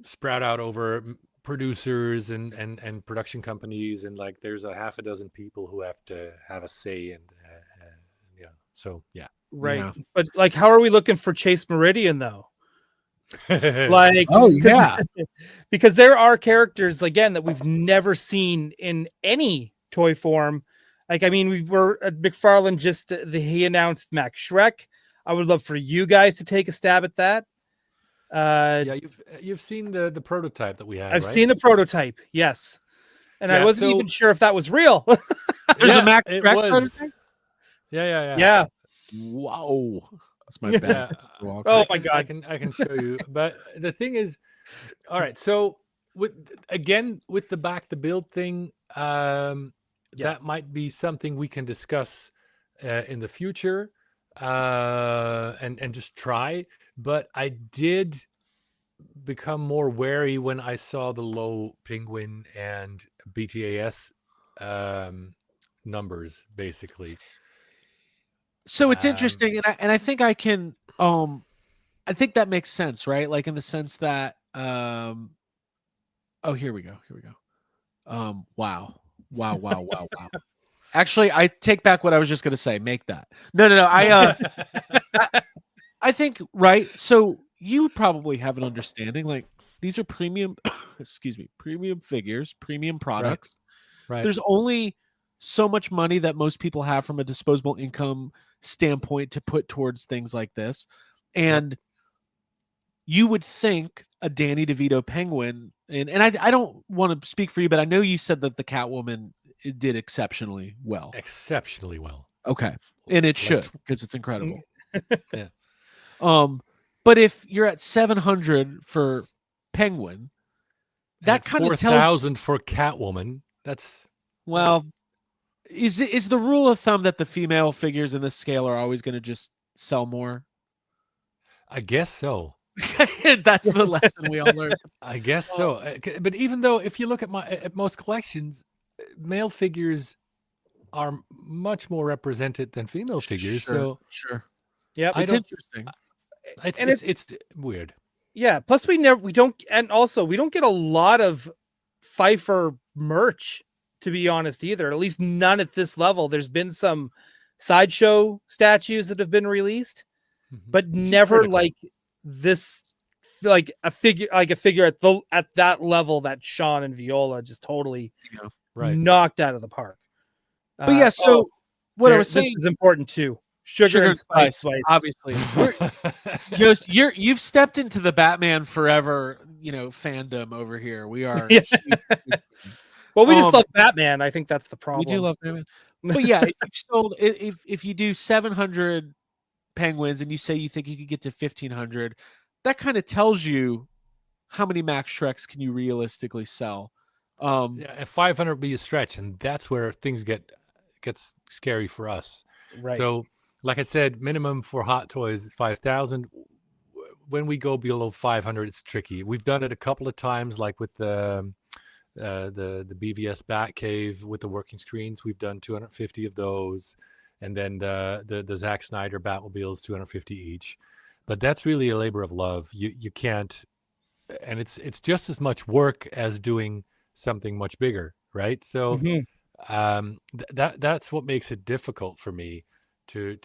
spread out over producers and production companies, and like there's a half a dozen people who have to have a say, and so yeah. Right. Yeah. But like, how are we looking for Chase Meridian though? Like, because there are characters again that we've never seen in any toy form. Like, I mean, we were at McFarlane he announced Max Shrek. I would love for you guys to take a stab at that. You've seen the prototype that we had. I've right? seen the prototype, yes, and I wasn't even sure if that was real. There's a Max Shrek prototype. Yeah. Wow. That's my bad. Oh my God. I can show you. But the thing is, all right. So with the back to build thing, that might be something we can discuss in the future, and just try. But I did become more wary when I saw the low Penguin and BTAS numbers, basically. So it's interesting, and I think I can I think that makes sense, right? Like in the sense that oh, here we go. Wow. Actually, I take back what I was just going to say. Make that. No. I think, right. So you probably have an understanding, like these are premium, premium figures, premium products. Right. There's only so much money that most people have from a disposable income standpoint to put towards things like this. And you would think a Danny DeVito Penguin, and I don't want to speak for you, but I know you said that the Catwoman did exceptionally well. Okay. And it should, because it's incredible. Yeah. But if you're at 700 for Penguin, that kind of tells 4,000 for Catwoman. That's is the rule of thumb that the female figures in this scale are always going to just sell more? I guess so. That's the lesson we all learned. I guess so. But even though, if you look at most collections, male figures are much more represented than female figures. Sure. Yeah, it's interesting. It's weird. Yeah. Plus, we don't get a lot of Pfeiffer merch, to be honest, either. At least none at this level. There's been some sideshow statues that have been released, but never like this, like a figure at that level that Sean and Viola just totally knocked out of the park. But yeah, so what I was saying is important too. Sugar and spice, obviously. You've stepped into the Batman Forever, fandom over here. We are. Well, we just love Batman. I think that's the problem. We do love Batman. But yeah, if you do 700 Penguins and you say you think you could get to 1,500, that kind of tells you how many Max Shreks can you realistically sell. And 500 would be a stretch, and that's where things gets scary for us. Right. So, like I said, minimum for Hot Toys is 5,000. When we go below 500, it's tricky. We've done it a couple of times, like with the BVS Batcave with the working screens. We've done 250 of those, and then the Zack Snyder Batmobiles, 250 each. But that's really a labor of love. You can't, and it's just as much work as doing something much bigger, right? So that's what makes it difficult for me to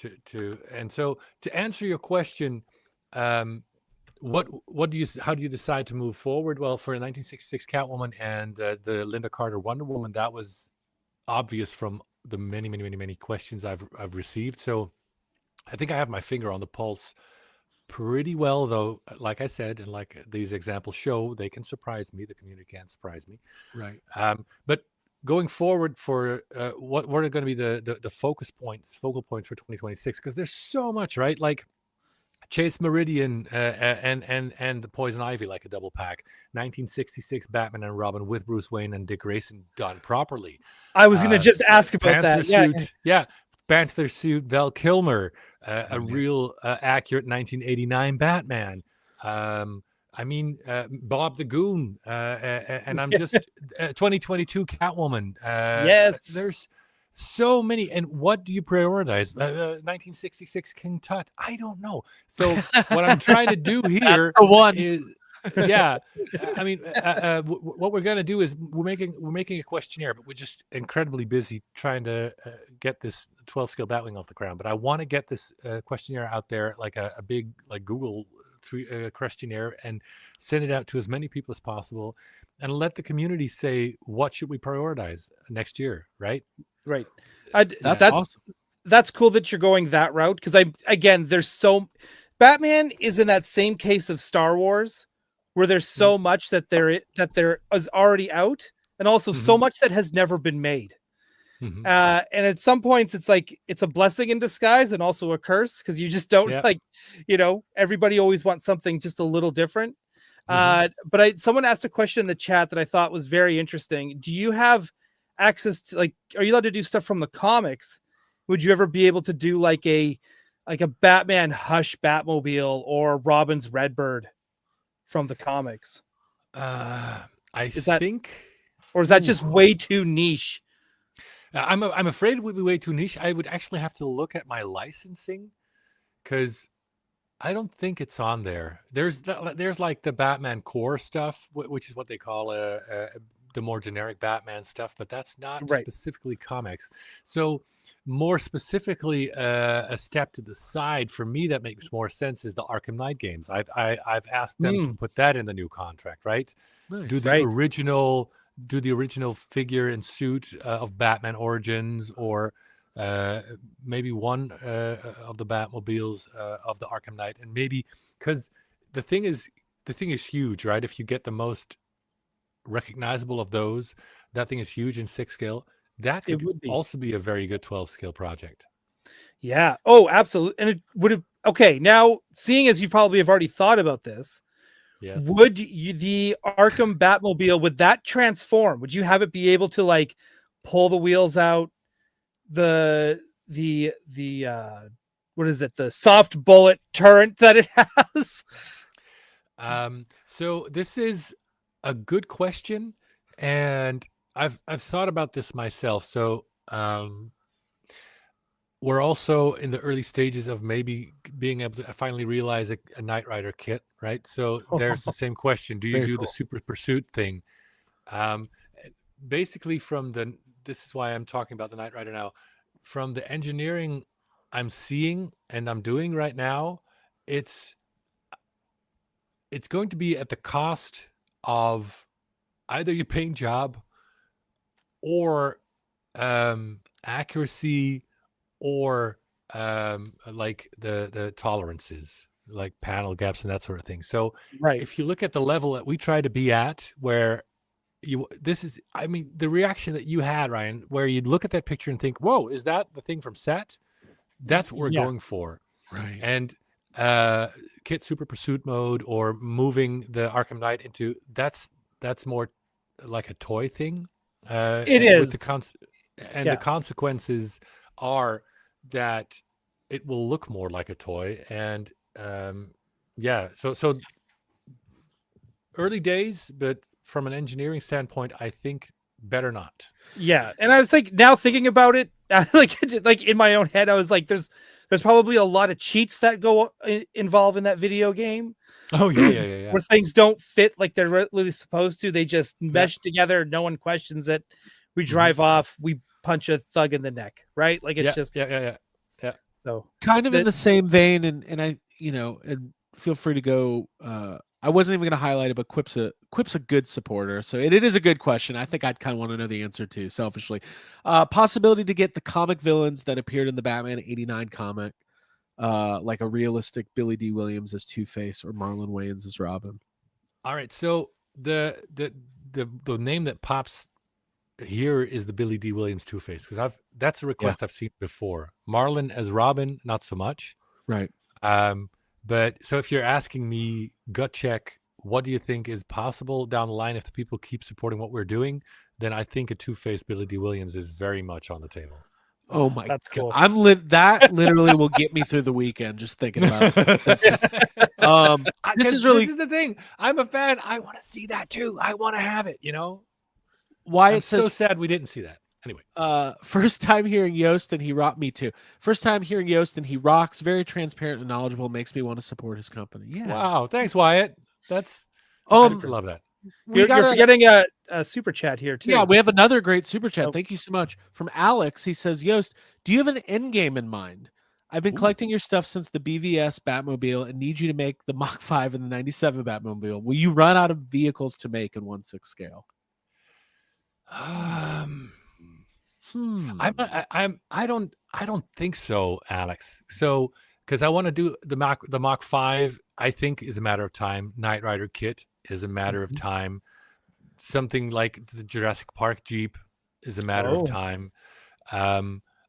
and so to answer your question, how do you decide to move forward? Well, for 1966 Catwoman and the Linda Carter Wonder Woman, that was obvious from the many questions I've received. So I think I have my finger on the pulse pretty well, though. Like I said, and like these examples show, they can surprise me. The community can surprise me, right? But going forward, for what are going to be the focal points for 2026? Because there's so much, right? Like Chase Meridian and the Poison Ivy, like a double pack. 1966 Batman and Robin with Bruce Wayne and Dick Grayson done properly. I was going to just ask about Panther that. Suit, yeah. Panther Suit, Val Kilmer, a real accurate 1989 Batman. Bob the Goon, and I'm just 2022 Catwoman. Yes, there's so many. And what do you prioritize? 1966 King Tut? I don't know. So what I'm trying to do here is, what we're gonna do is we're making a questionnaire, but we're just incredibly busy trying to get this 12 scale Batwing off the ground. But I want to get this questionnaire out there, like a big Google questionnaire, and send it out to as many people as possible, and let the community say what should we prioritize next year, right? Right. That's awesome. That's cool that you're going that route, because Batman is in that same case of Star Wars, where there's so much that there is already out, and also so much that has never been made. Mhm. And at some points it's like it's a blessing in disguise and also a curse because you just don't Yep. like, everybody always wants something just a little different. Mhm. Someone asked a question in the chat that I thought was very interesting. Do you have access to, like, are you allowed to do stuff from the comics? Would you ever be able to do like a Batman Hush Batmobile or Robin's Redbird from the comics? I Is that, think. or is that Ooh. just way too niche? I'm afraid it would be way too niche. I would actually have to look at my licensing because I don't think it's on there. There's like the Batman core stuff, which is what they call the more generic Batman stuff, but that's not Right. specifically comics. So more specifically, a step to the side for me that makes more sense is the Arkham Knight games. I've asked them to put that in the new contract, right? Nice. Do the Right. original figure and suit of Batman Origins, or maybe one of the Batmobiles of the Arkham Knight, and maybe because the thing is huge, right? If you get the most recognizable of those, that thing is huge in 6 scale. That It could would be. also be a very good 12 scale project. Yeah. Oh, absolutely. And it would have. Okay. Now, seeing as you probably have already thought about this, Yes. would you, the Arkham Batmobile, would that transform? Would you have it be able to like pull the wheels out? The what is it? The soft bullet turret that it has? So this is a good question, and I've thought about this myself. So we're also in the early stages of maybe being able to finally realize a Knight Rider kit, right? So there's the same question: do you Very do cool. the Super Pursuit thing? Basically, this is why I'm talking about the Knight Rider now. From the engineering I'm seeing and I'm doing right now, it's going to be at the cost of either your paint job or accuracy, or like the tolerances, like panel gaps and that sort of thing. So Right. if you look at the level that we try to be at, where the reaction that you had, Ryan, where you'd look at that picture and think, whoa, is that the thing from set? That's what we're Yeah. going for. Right. And kit Super Pursuit mode, or moving the Arkham Knight into, that's more like a toy thing. It with is. the consequences are that it will look more like a toy. And so early days, but from an engineering standpoint, I think better not. Yeah. And I was like, now thinking about it, like in my own head, I was like, there's probably a lot of cheats that go involved in that video game. Oh yeah. Where things don't fit like they're really supposed to. They just mesh together. No one questions it. We drive off. We punch a thug in the neck, right? Like it's just yeah. So Kind of in the same vein, and I, and feel free to go. I wasn't even going to highlight it, but Quip's a good supporter, so it is a good question. I think I'd kind of want to know the answer to, selfishly. Possibility to get the comic villains that appeared in the Batman '89 comic, like a realistic Billy D. Williams as Two-Face or Marlon Wayans as Robin. All right, so the name that pops here is the Billy D. Williams Two-Face, because that's a request I've seen before. Marlon as Robin, not so much. Right. But so if you're asking me, gut check, what do you think is possible down the line if the people keep supporting what we're doing, then I think a Two-Face Billy D. Williams is very much on the table. Oh my that's God. cool. That literally will get me through the weekend just thinking about it. This is the thing. I'm a fan. I want to see that too. I want to have it, why I'm it says so sad we didn't see that. Anyway. First time hearing Joost and he rocked me too. First time hearing Joost and he rocks, very transparent and knowledgeable, makes me want to support his company. Yeah. Wow. Thanks, Wyatt. That's I love that. You're forgetting a super chat here too. Yeah, we have another great super chat. Oh. Thank you so much. From Alex. He says, Joost, do you have an end game in mind? I've been collecting your stuff since the BVS Batmobile and need you to make the Mach 5 and the 97 Batmobile. Will you run out of vehicles to make in 1/6 scale? I don't think so, Alex. So because I want to do the Mach 5, I think is a matter of time. Knight Rider kit is a matter of time. Something like the Jurassic Park Jeep is a matter of time.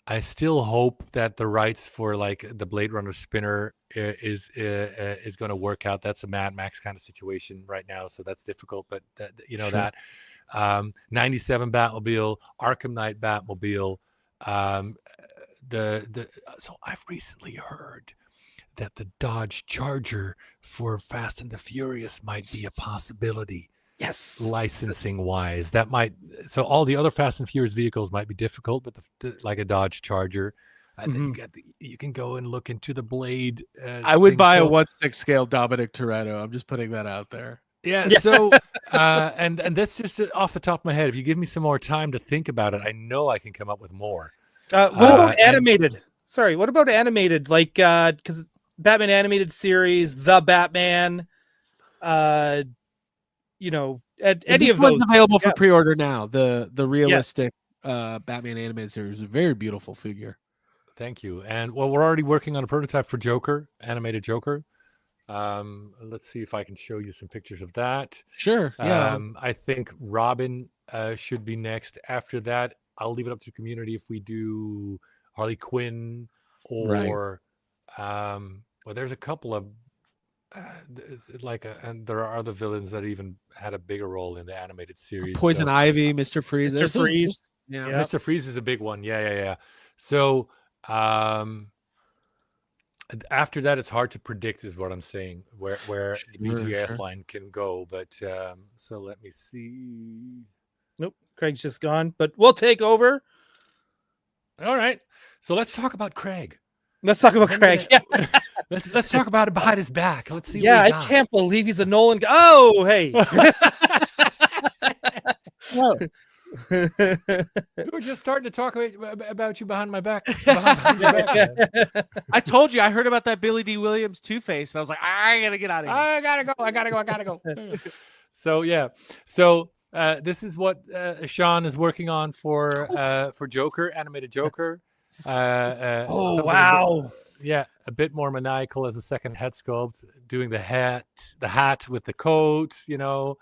I still hope that the rights for like the Blade Runner spinner is going to work out. That's a Mad Max kind of situation right now, so that's difficult. But Sure. that 97 Batmobile, Arkham Knight Batmobile. So I've recently heard that the Dodge Charger for Fast and the Furious might be a possibility. Yes. Licensing wise, that might, so all the other Fast and Furious vehicles might be difficult, but like a Dodge Charger, you can go and look into the Blade. I would thing. buy a So- 1/6 scale Dominic Toretto. I'm just putting that out there. Yeah. So, and that's just off the top of my head. If you give me some more time to think about it, I know I can come up with more. What about and- animated? Sorry, what about animated? Like, because Batman animated series, The Batman, any of one's those available for Yeah. pre-order now. The realistic Batman animated series is a very beautiful figure. Thank you. And well, we're already working on a prototype for Joker, animated Joker. Let's see if I can show you some pictures of that. Sure. Yeah. I think Robin should be next. After that, I'll leave it up to the community if we do Harley Quinn or well, there's a couple of and there are other villains that even had a bigger role in the animated series. Poison so- Ivy, Mr. Freeze. Mr. There's- Freeze. Yeah. Yeah. Mr. Freeze is a big one. Yeah. So after that, it's hard to predict, is what I'm saying, where the BGS sure. line can go. But so let me see. Nope, Craig's just gone, but we'll take over. All right. So let's talk about Craig. Let's talk about Craig. Yeah, Let's talk about it behind his back. Let's see. yeah, what I he got. can't believe he's a Nolan. Oh, hey. We were just starting to talk about you behind my back. Behind your back. I told you I heard about that Billy D. Williams Two-Face, and I was like, I gotta get out of here. I gotta go. So yeah. So this is what Sean is working on for Joker, animated Joker. Oh, something wow. a bit more maniacal as a second head sculpt, doing the hat with the coat. I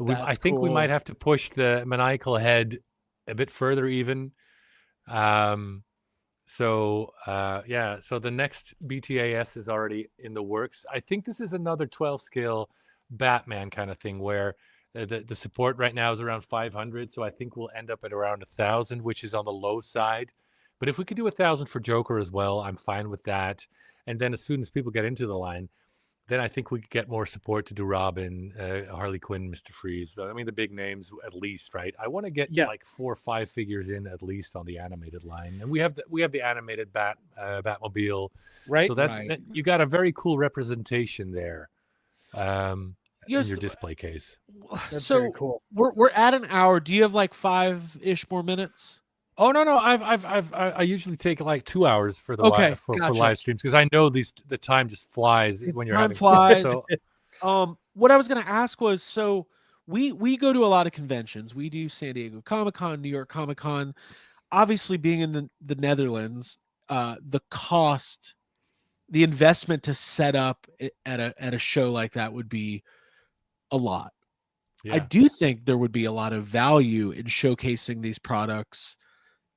That's think we cool. might have to push the maniacal head a bit further even. So the next BTAS is already in the works. I think this is another 12 scale Batman kind of thing where the support right now is around 500. So I think we'll end up at around 1,000, which is on the low side. But if we could do 1,000 for Joker as well, I'm fine with that. And then as soon as people get into the line, then I think we could get more support to do Robin, Harley Quinn, Mr. Freeze. I mean, the big names at least, right? I want to get like 4 or 5 figures in at least on the animated line, and we have the animated Batmobile, Right. So that you got a very cool representation there, in your display case. That's So very cool. we're at an hour. Do you have like 5-ish more minutes? Oh no! I usually take like 2 hours for the Okay, for gotcha. live streams because I know the time just flies when you're Time having flies. fun. So What I was going to ask was, so we go to a lot of conventions. We do San Diego Comic-Con, New York Comic-Con. Obviously, being in the Netherlands, the cost, the investment to set up at a show like that would be a lot. yeah. I do think there would be a lot of value in showcasing these products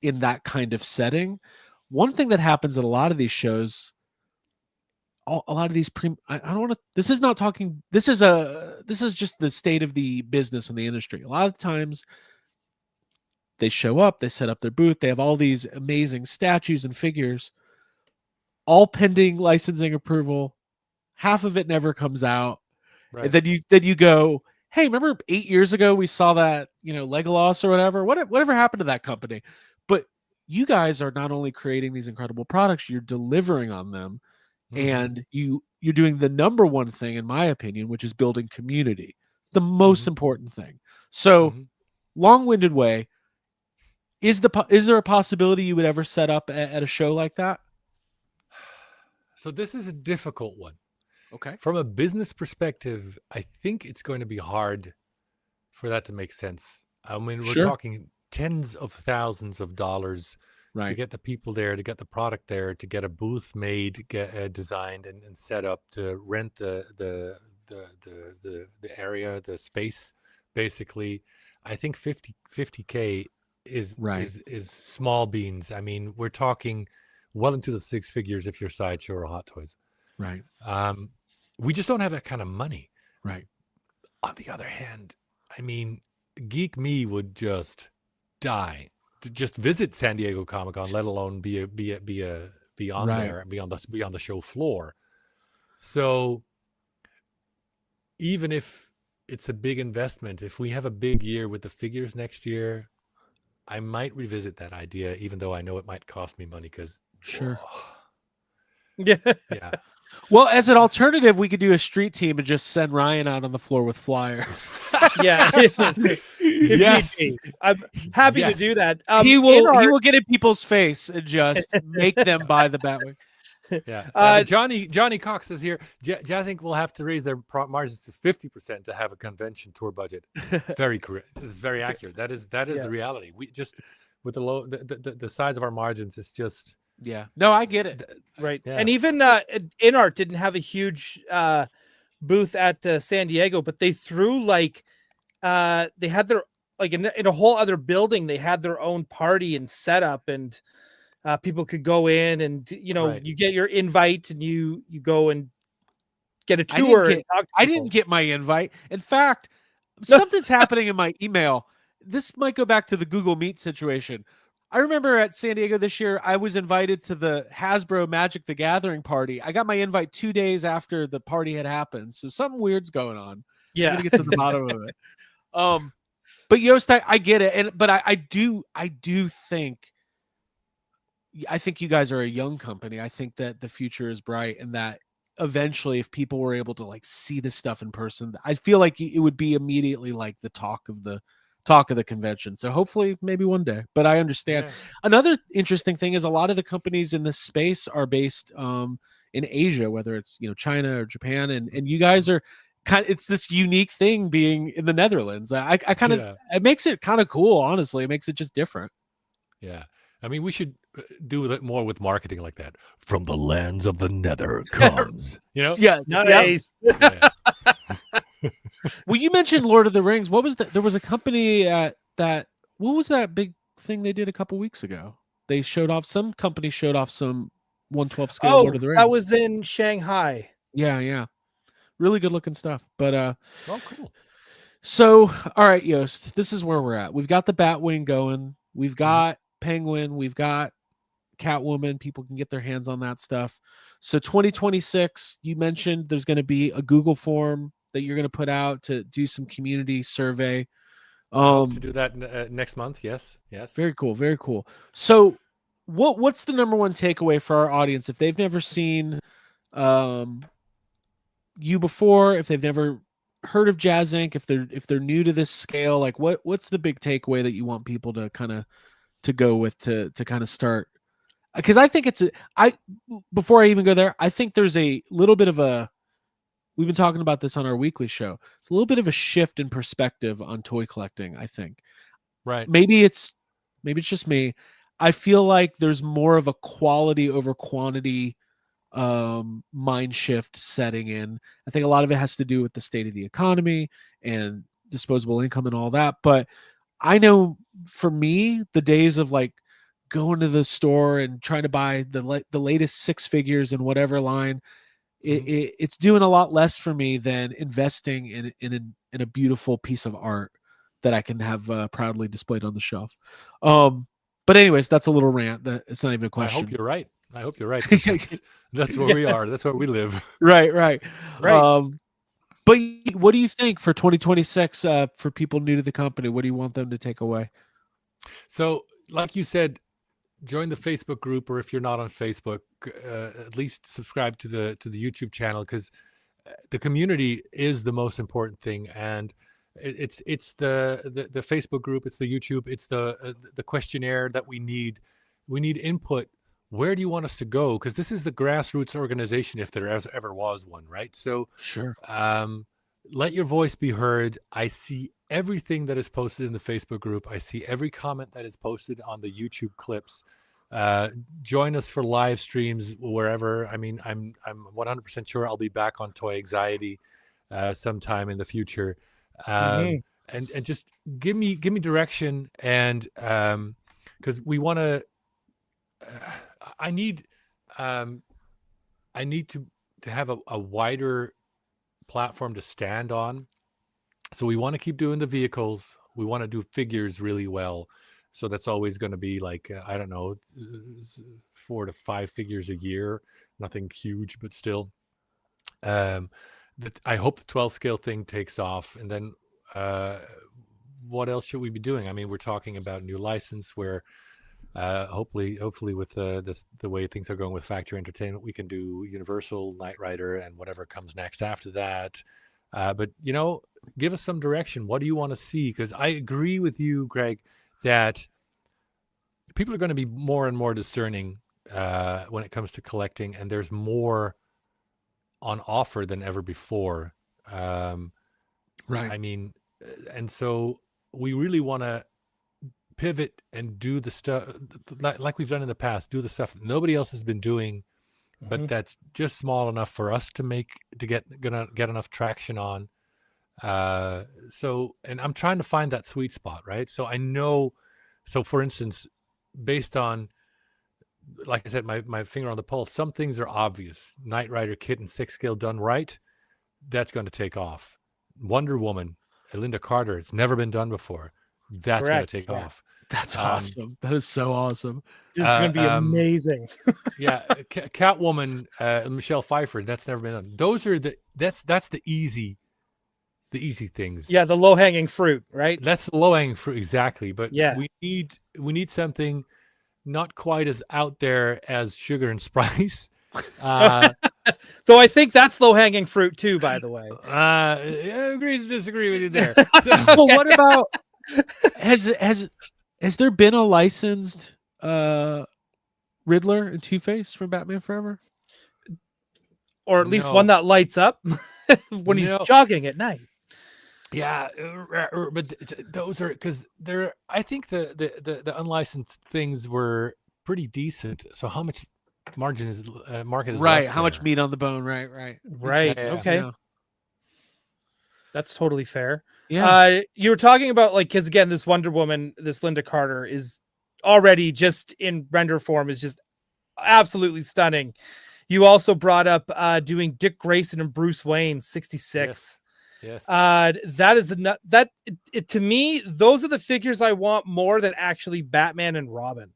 in that kind of setting. One thing that happens at a lot of these shows, a lot of these I don't want to, this is just the state of the business and the industry. A lot of times they show up, they set up their booth, they have all these amazing statues and figures, all pending licensing approval. Half of it never comes out. Right. And then you go, hey, remember 8 years ago we saw that, Legolas or whatever? Whatever happened to that company? But you guys are not only creating these incredible products, you're delivering on them. And you're doing the number one thing, in my opinion, which is building community. It's the most important thing. So, long-winded way, is there a possibility you would ever set up at a show like that? So this is a difficult one. Okay. From a business perspective, I think it's going to be hard for that to make sense. I mean, we're Sure. talking tens of thousands of dollars to get the people there, to get the product there, to get a booth made, get designed and set up, to rent the area, the space. Basically, I think 50K is Right. is small beans. I mean, we're talking well into the six figures if you're Sideshow or Hot Toys. Right. We just don't have that kind of money. Right. On the other hand, I mean, Geek Me would just die to just visit San Diego Comic-Con, let alone be on Right. there, be on the show floor. So even if it's a big investment, if we have a big year with the figures next year, I might revisit that idea, even though I know it might cost me money because Sure. Yeah. yeah. Well, as an alternative, we could do a street team and just send Ryan out on the floor with flyers. Yeah. If need Yes. be. I'm happy to do Yes. that. He in will get in people's face and just make them buy the Batwing. Yeah. Johnny Cox says here, JazzInc will have to raise their margins to 50% to have a convention tour budget. Very correct. It's very accurate. That is the reality. We just with the size of our margins, it's just Yeah. No, I get it. right. Yeah. And even InArt didn't have a huge booth at San Diego, but they threw they had their in a whole other building. They had their own party and setup, and people could go in and Right. you get your invite and you go and get a tour. I didn't get my invite. In fact, something's happening in my email. This might go back to the Google Meet situation. I remember at San Diego this year, I was invited to the Hasbro Magic the Gathering party. I got my invite 2 days after the party had happened. So something weird's going on. Yeah. I'm gonna get to the bottom of it. But Joost, I get it. But I do think you guys are a young company. I think that the future is bright, and that eventually, if people were able to see this stuff in person, I feel like it would be immediately the talk of the convention. So hopefully maybe one day, but I understand. Yeah. Another interesting thing is a lot of the companies in this space are based in Asia, whether it's China or Japan, and you guys are it's this unique thing being in the Netherlands. I kind of it makes it kind of cool, honestly. It makes it just different. Yeah. I mean, we should do that more with marketing like that. From the lands of the Nether comes, Yes. Nice. Yeah. Well, you mentioned Lord of the Rings. What was that? There was a company that what was that big thing they did a couple weeks ago? They showed off some 1/12 scale Lord of the Rings. That was in Shanghai. Yeah. Really good looking stuff. But Oh, cool. So all right, Joost, this is where we're at. We've got the Batwing going. We've got Penguin. We've got Catwoman. People can get their hands on that stuff. So 2026, you mentioned there's going to be a Google form that you're going to put out to do some community survey. To do that next month. Yes. Very cool. So what's the number one takeaway for our audience if they've never seen you before, if they've never heard of JazzInc, if they're new to this scale, what's the big takeaway that you want people to kind of to go with to kind of start? Because I think before I even go there, I think there's a little bit of we've been talking about this on our weekly show. It's a little bit of a shift in perspective on toy collecting, I think. Right. Maybe it's just me. I feel like there's more of a quality over quantity mind shift setting in. I think a lot of it has to do with the state of the economy and disposable income and all that. But I know for me, the days of going to the store and trying to buy the latest six figures in whatever line, it's doing a lot less for me than investing in a beautiful piece of art that I can have proudly displayed on the shelf. But anyways, that's a little rant. It's not even a question. I hope you're right. That's where we are. That's where we live. Right. But what do you think for 2026 for people new to the company? What do you want them to take away? So, like you said, join the Facebook group, or if you're not on Facebook, at least subscribe to the YouTube channel, because the community is the most important thing. And it's the Facebook group, it's the YouTube, it's the questionnaire that we need. We need input. Where do you want us to go? Because this is the grassroots organization, if there ever was one, right? So sure. Let your voice be heard. I see everything that is posted in the Facebook group. I see every comment that is posted on the YouTube clips. Join us for live streams wherever. I mean, I'm 100% sure I'll be back on Toy Anxiety sometime in the future. and just give me direction, and because we want to. I need to have a wider platform to stand on. So we want to keep doing the vehicles. We want to do figures really well. So that's always going to be like, I don't know, 4 to 5 figures a year. Nothing huge, but still. I hope the 12 scale thing takes off. And then what else should we be doing? I mean, we're talking about a new license where hopefully with the way things are going with Factory Entertainment, we can do Universal, Knight Rider, and whatever comes next after that. But, give us some direction. What do you want to see? Because I agree with you, Greg, that people are going to be more and more discerning when it comes to collecting, and there's more on offer than ever before. Right. I mean, and so we really want to pivot and do the stuff like we've done in the past, do the stuff that nobody else has been doing, but that's just small enough for us to get enough traction on. So, and I'm trying to find that sweet spot, right? So I know, for instance, based on, like I said, my finger on the pulse, some things are obvious. Knight Rider kit and 6 scale done right, that's going to take off. Wonder Woman, Linda Carter, it's never been done before. That's going to take off. That's awesome. That is so awesome. This is going to be amazing. Yeah, Catwoman, Michelle Pfeiffer, that's never been done. Those are that's the easy things. Yeah, the low hanging fruit, right? That's the low hanging fruit, exactly. But yeah, we need something not quite as out there as Sugar and Spice. Though I think that's low hanging fruit too, by the way. I agree to disagree with you there. Well, what about has there been a licensed Riddler and Two-Face from Batman Forever? Or at least one that lights up when he's jogging at night. Yeah, but those are because I think the unlicensed things were pretty decent. So how much market is right? How much meat on the bone? Right. Okay, yeah. That's totally fair. Yeah, you were talking about because again, this Wonder Woman, this Linda Carter is already just in render form is just absolutely stunning. You also brought up doing Dick Grayson and Bruce Wayne 66. Yes. That is to me, those are the figures I want more than actually Batman and Robin.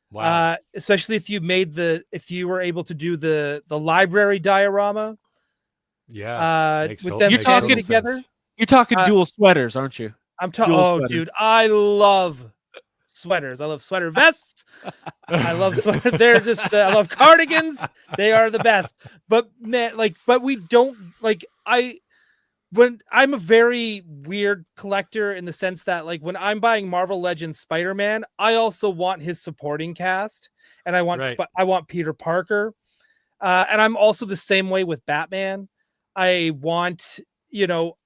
Wow. Especially if you were able to do the library diorama. Yeah. With them talking together. You're talking dual sweaters, aren't you? I'm talking. Dude, I love sweaters. I love sweater vests. I love sweaters. They're just. I love cardigans. They are the best. But man, but we don't when I'm a very weird collector in the sense that when I'm buying Marvel Legends Spider-Man, I also want his supporting cast, and I want Peter Parker, and I'm also the same way with Batman. I want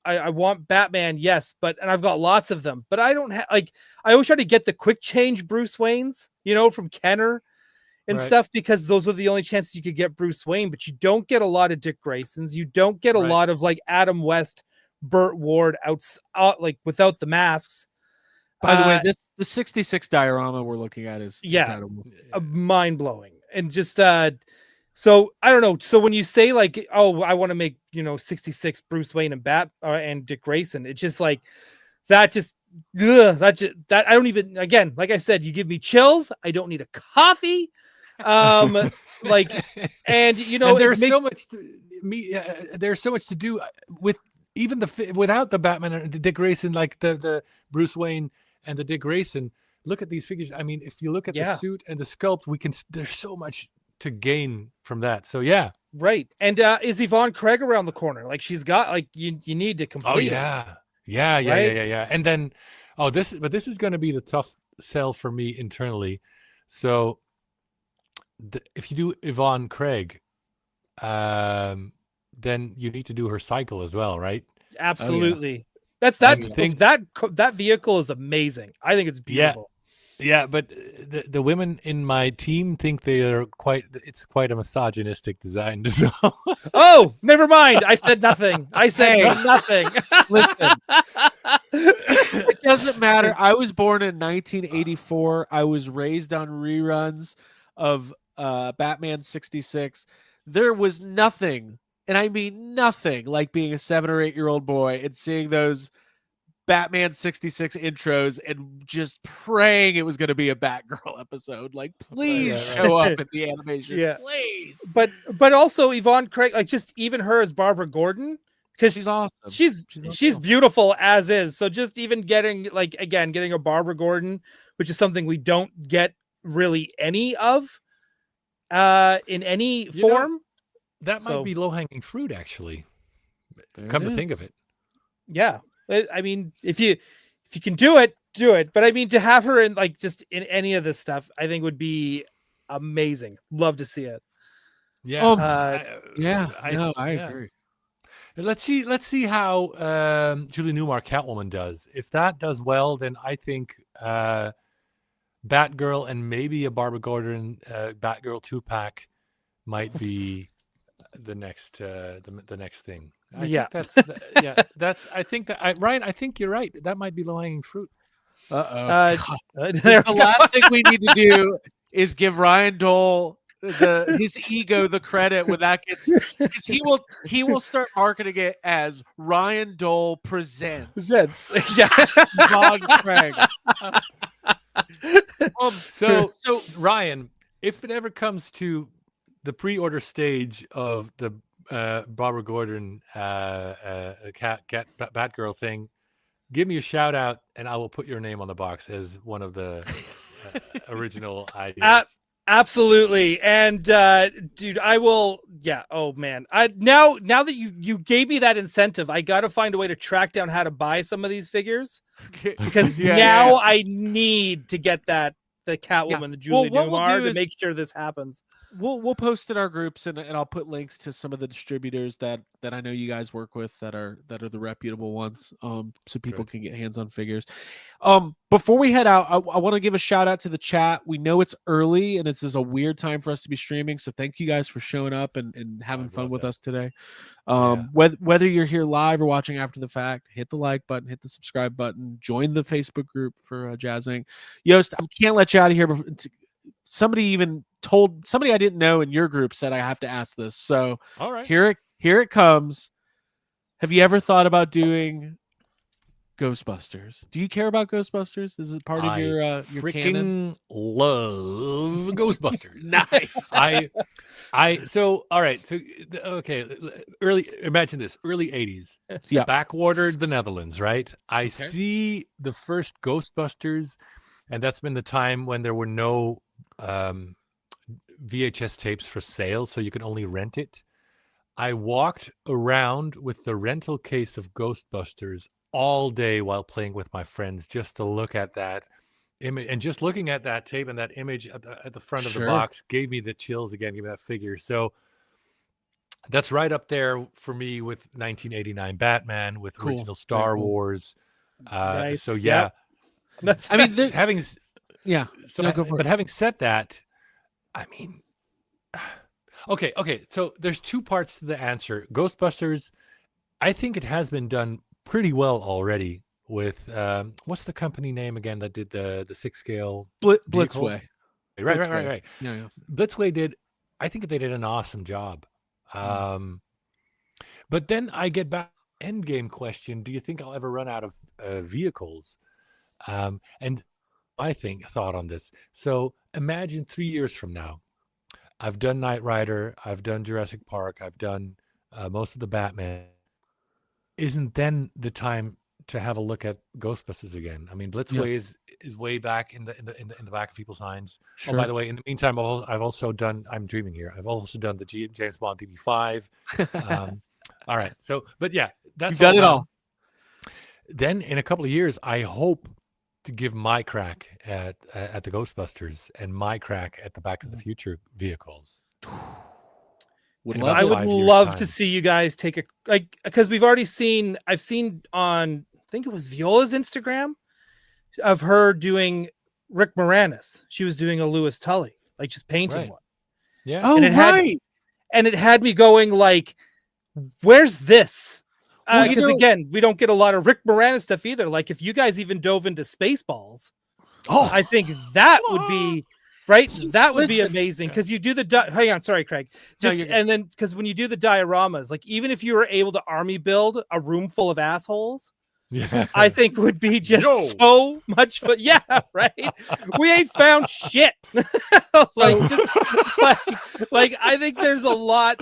I want Batman, yes, and I've got lots of them, but I don't have I always try to get the quick change Bruce Waynes, from Kenner and stuff, because those are the only chances you could get Bruce Wayne, but you don't get a lot of Dick Graysons. You don't get a lot of Adam West, Burt Ward out without the masks. By the way, the 66 diorama we're looking at is incredible. Mind blowing. And just, so I don't know. So when you say I want to make, 66 Bruce Wayne and Dick Grayson, it's just that I don't even, again, like I said, you give me chills. I don't need a coffee. And there's so much there's so much to do with even without the Batman and the Dick Grayson, the Bruce Wayne and the Dick Grayson. Look at these figures. I mean, if you look at the suit and the sculpt, there's so much to gain from that. So yeah. Right. And is Yvonne Craig around the corner? You need to complete. Oh yeah. Yeah. And then this is going to be the tough sell for me internally. So if you do Yvonne Craig, then you need to do her cycle as well, right? Absolutely. That vehicle is amazing. I think it's beautiful. Yeah, but the women in my team think they are it's quite a misogynistic design. So Oh, never mind. I said nothing. I said Hey. nothing. Listen, it doesn't matter. I was born in 1984. I was raised on reruns of Batman 66. There was nothing, and I mean nothing, like being a 7 or 8-year-old boy and seeing those Batman 66 intros and just praying it was going to be a Batgirl episode. Like, please right. show up in the animation. Yeah. Please. But also Yvonne Craig, like just even her as Barbara Gordon, because She's awesome. she's awesome. beautiful as is. So just even getting getting a Barbara Gordon, which is something we don't get really any of in any form. that might be low-hanging fruit, actually. There Come it to is. think of it. Yeah. I mean, if you can do it, do it. But I mean, to have her in just in any of this stuff, I think would be amazing. Love to see it. Yeah. I agree. Let's see how Julie Newmar Catwoman does. If that does well, then I think Batgirl and maybe a Barbara Gordon Batgirl 2-pack might be the next the next thing. I think Ryan, I think you're right. That might be low-hanging fruit. The last thing we need to do is give Ryan Dole his ego the credit when that gets, because he will start marketing it as Ryan Dole presents Yvonne Craig. So Ryan, if it ever comes to the pre-order stage of the Barbara Gordon Batgirl thing, give me a shout out and I will put your name on the box as one of the original ideas. Absolutely. And dude, I will. Yeah. Oh man. Now that you gave me that incentive, I got to find a way to track down how to buy some of these figures, because I need to get the Catwoman, the Julie Newmar, to make sure this happens. We'll post in our groups and I'll put links to some of the distributors that I know you guys work with that are the reputable ones, so people can get hands on figures. Before we head out, I want to give a shout out to the chat. We know it's early and this is a weird time for us to be streaming, so thank you guys for showing up and having fun with us today. Whether you're here live or watching after the fact, hit the like button, hit the subscribe button, join the Facebook group for JazzInc. Joost, I can't let you out of here before, somebody I didn't know in your group said I have to ask this. So all right, here it comes. Have you ever thought about doing Ghostbusters? Do you care about Ghostbusters? Is it part of your freaking canon? Love Ghostbusters. Nice. So all right. So okay, imagine this, early 80s. Yeah. Backwatered the Netherlands, right? I see the first Ghostbusters, and that's been the time when there were no VHS tapes for sale, so you could only rent it. I walked around with the rental case of Ghostbusters all day while playing with my friends, just to look at that image, and just looking at that tape and that image at the front of the box gave me the chills again, gave me that figure. So that's right up there for me with 1989 Batman, with original Star Wars. Nice. So yeah, that's having go for it. But having said that, I mean, okay. So there's two parts to the answer. Ghostbusters, I think it has been done pretty well already with what's the company name again that did the 6-scale Blitzway. Right. Yeah. Blitzway did. I think they did an awesome job. But then I get back endgame question: do you think I'll ever run out of vehicles? And my thought on this. So imagine 3 years from now, I've done Knight Rider, I've done Jurassic Park, I've done most of the Batman. Isn't then the time to have a look at Ghostbusters again? I mean, Blitzway is way back in the back of people's minds. Sure. Oh, by the way, in the meantime, I've also done. I'm dreaming here. I've also done the James Bond DB5. All right. So, but yeah, that's You've done it all. Then in a couple of years, I hope to give my crack at the Ghostbusters and my crack at the Back to the Future vehicles. I would love to see you guys take because I've seen on, I think it was Viola's Instagram, of her doing Rick Moranis. She was doing a Louis Tully, like just painting Right. one. Yeah. Oh, And it had- right. And it had me going like, where's this? Well, you Because know- again, we don't get a lot of Rick Moranis stuff either. Like if you guys even dove into Spaceballs, Oh, I think that would be right. That would be Listen- amazing because you do the. Hang on, sorry, Craig. No, Just you're good. and then because when you do the dioramas, like even if you were able to army build a room full of assholes, yeah. I think would be just Yo. so much fun. Yeah, right. We ain't found shit. like I think there's a lot.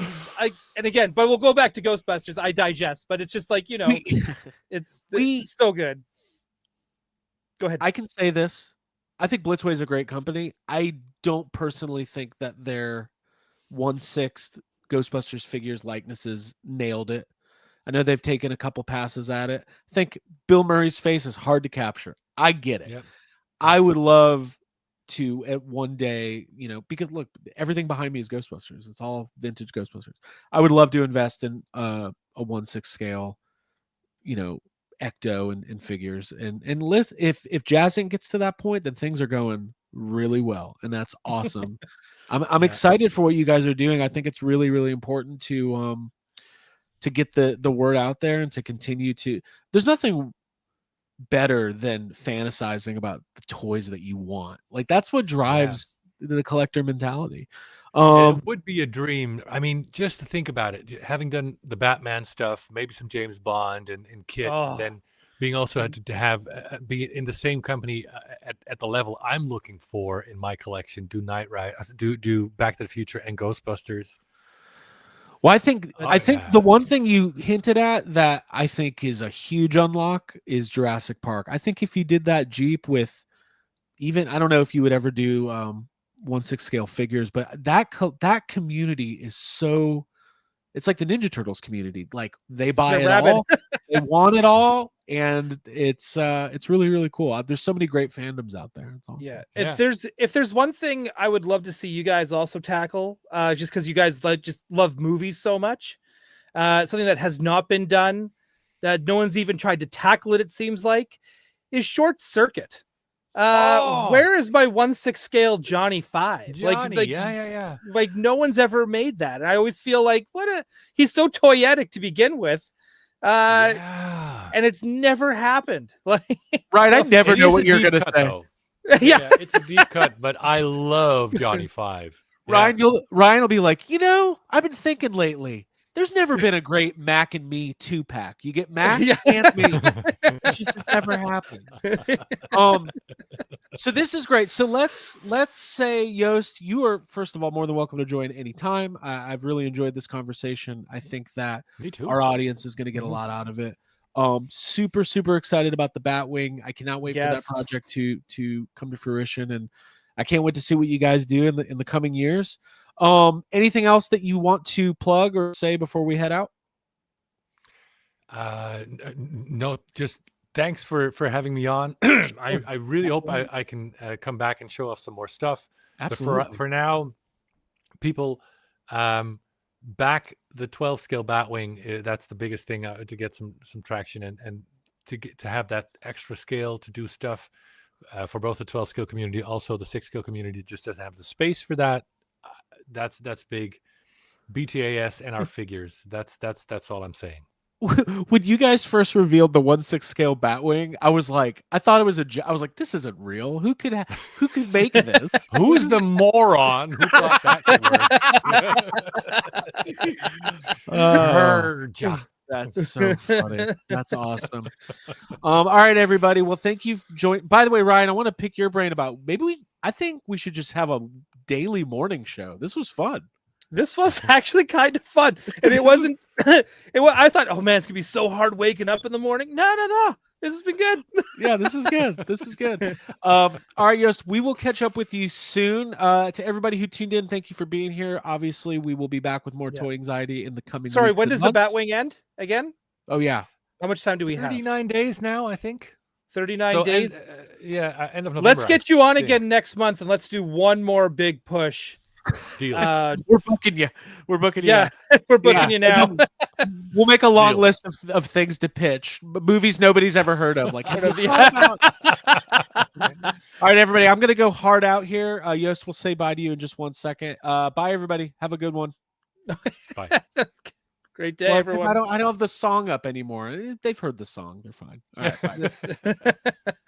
And again, but we'll go back to Ghostbusters. I digest, but it's just like it's so good. Go ahead. I can say this. I think Blitzway is a great company. I don't personally think that their 1/6 Ghostbusters figures likenesses nailed it. I know they've taken a couple passes at it. I think Bill Murray's face is hard to capture. I get it. Yep. I would love to at one day, because look, everything behind me is Ghostbusters. It's all vintage Ghostbusters. I would love to invest in a 1/6 scale, Ecto and figures and list. If JazzInc gets to that point, then things are going really well, and that's awesome. I'm Yeah. excited for what you guys are doing. I think it's really, really important to get the word out there and to continue to. There's nothing better than fantasizing about the toys that you want. Like that's what drives the collector mentality. And it would be a dream. I mean, just to think about it, having done the Batman stuff, maybe some James Bond and Kit, Oh. and then being also to have be in the same company at the level I'm looking for in my collection. Do Knight Rider, do Back to the Future and Ghostbusters. Well, I think yeah. the one thing you hinted at that I think is a huge unlock is Jurassic Park. I think if you did that Jeep with even, I don't know if you would ever do 1/6 scale figures, but that community is so, it's like the Ninja Turtles community. Like they buy They're it rabid. all, they want it all, and it's really, really cool. There's so many great fandoms out there. It's awesome. Yeah. Yeah. If there's one thing I would love to see you guys also tackle, just because you guys just love movies so much, something that has not been done, that no one's even tried to tackle it seems like, is Short Circuit. Where is my 1/6 scale Johnny 5? Johnny, yeah. Like no one's ever made that. And I always feel like he's so toyetic to begin with. Yeah. And it's never happened. Like Right, I never It know is what a you're deep gonna cut, say. though. yeah. It's a deep cut, but I love Johnny 5. Yeah. Ryan will be like, I've been thinking lately. There's never been a great Mac and Me 2-pack. You get Mac Yeah. and Me. It just has never happened. So this is great. So let's say, Joost, you are first of all more than welcome to join anytime. I've really enjoyed this conversation. I think that Me too. our audience is going to get a lot out of it. Super, super excited about the Batwing. I cannot wait for that Yes. project to come to fruition, and I can't wait to see what you guys do in the coming years. Anything else that you want to plug or say before we head out? No, just thanks for having me on. I really hope I can come back and show off some more stuff. Absolutely. But for now, people, back the 12 scale Batwing. That's the biggest thing to get some traction and to have that extra scale to do stuff for both the 12 scale community, also the 6 scale community just doesn't have the space for that. That's big. BTAS and our figures. That's all I'm saying. When you guys first revealed the 1/6 scale Batwing, I was like, I thought it was I was like, this isn't real. Who could make this? Who's the moron who thought that could work? Herja. That's so funny. That's awesome. All right, everybody. Well, thank you for joining. By the way, Ryan, I want to pick your brain about I think we should just have a daily morning show. This was fun. This was actually kind of fun, and it wasn't. I thought, oh man, it's gonna be so hard waking up in the morning. No. This has been good. Yeah, this is good. This is good. All right, Joost, we will catch up with you soon. To everybody who tuned in, thank you for being here. Obviously, we will be back with more Toy Anxiety in the coming. Sorry, weeks when and does the months. Batwing end again? Oh yeah, How much time do we have? 39 days now, I think. 39 days. End of November. Let's get you on think. again next month, and let's do one more big push Deal. We're booking you. We're booking you. Yeah, now. we're booking Yeah. you now. We'll make a long Deal. list of things to pitch, movies nobody's ever heard of. Like, have you Yeah. thought about? All right, everybody. I'm gonna go hard out here. Yost will say bye to you in just 1 second. Bye, everybody. Have a good one. Bye. Great day, Well, 'cause everyone. I don't have the song up anymore. They've heard the song. They're fine. All right. Bye.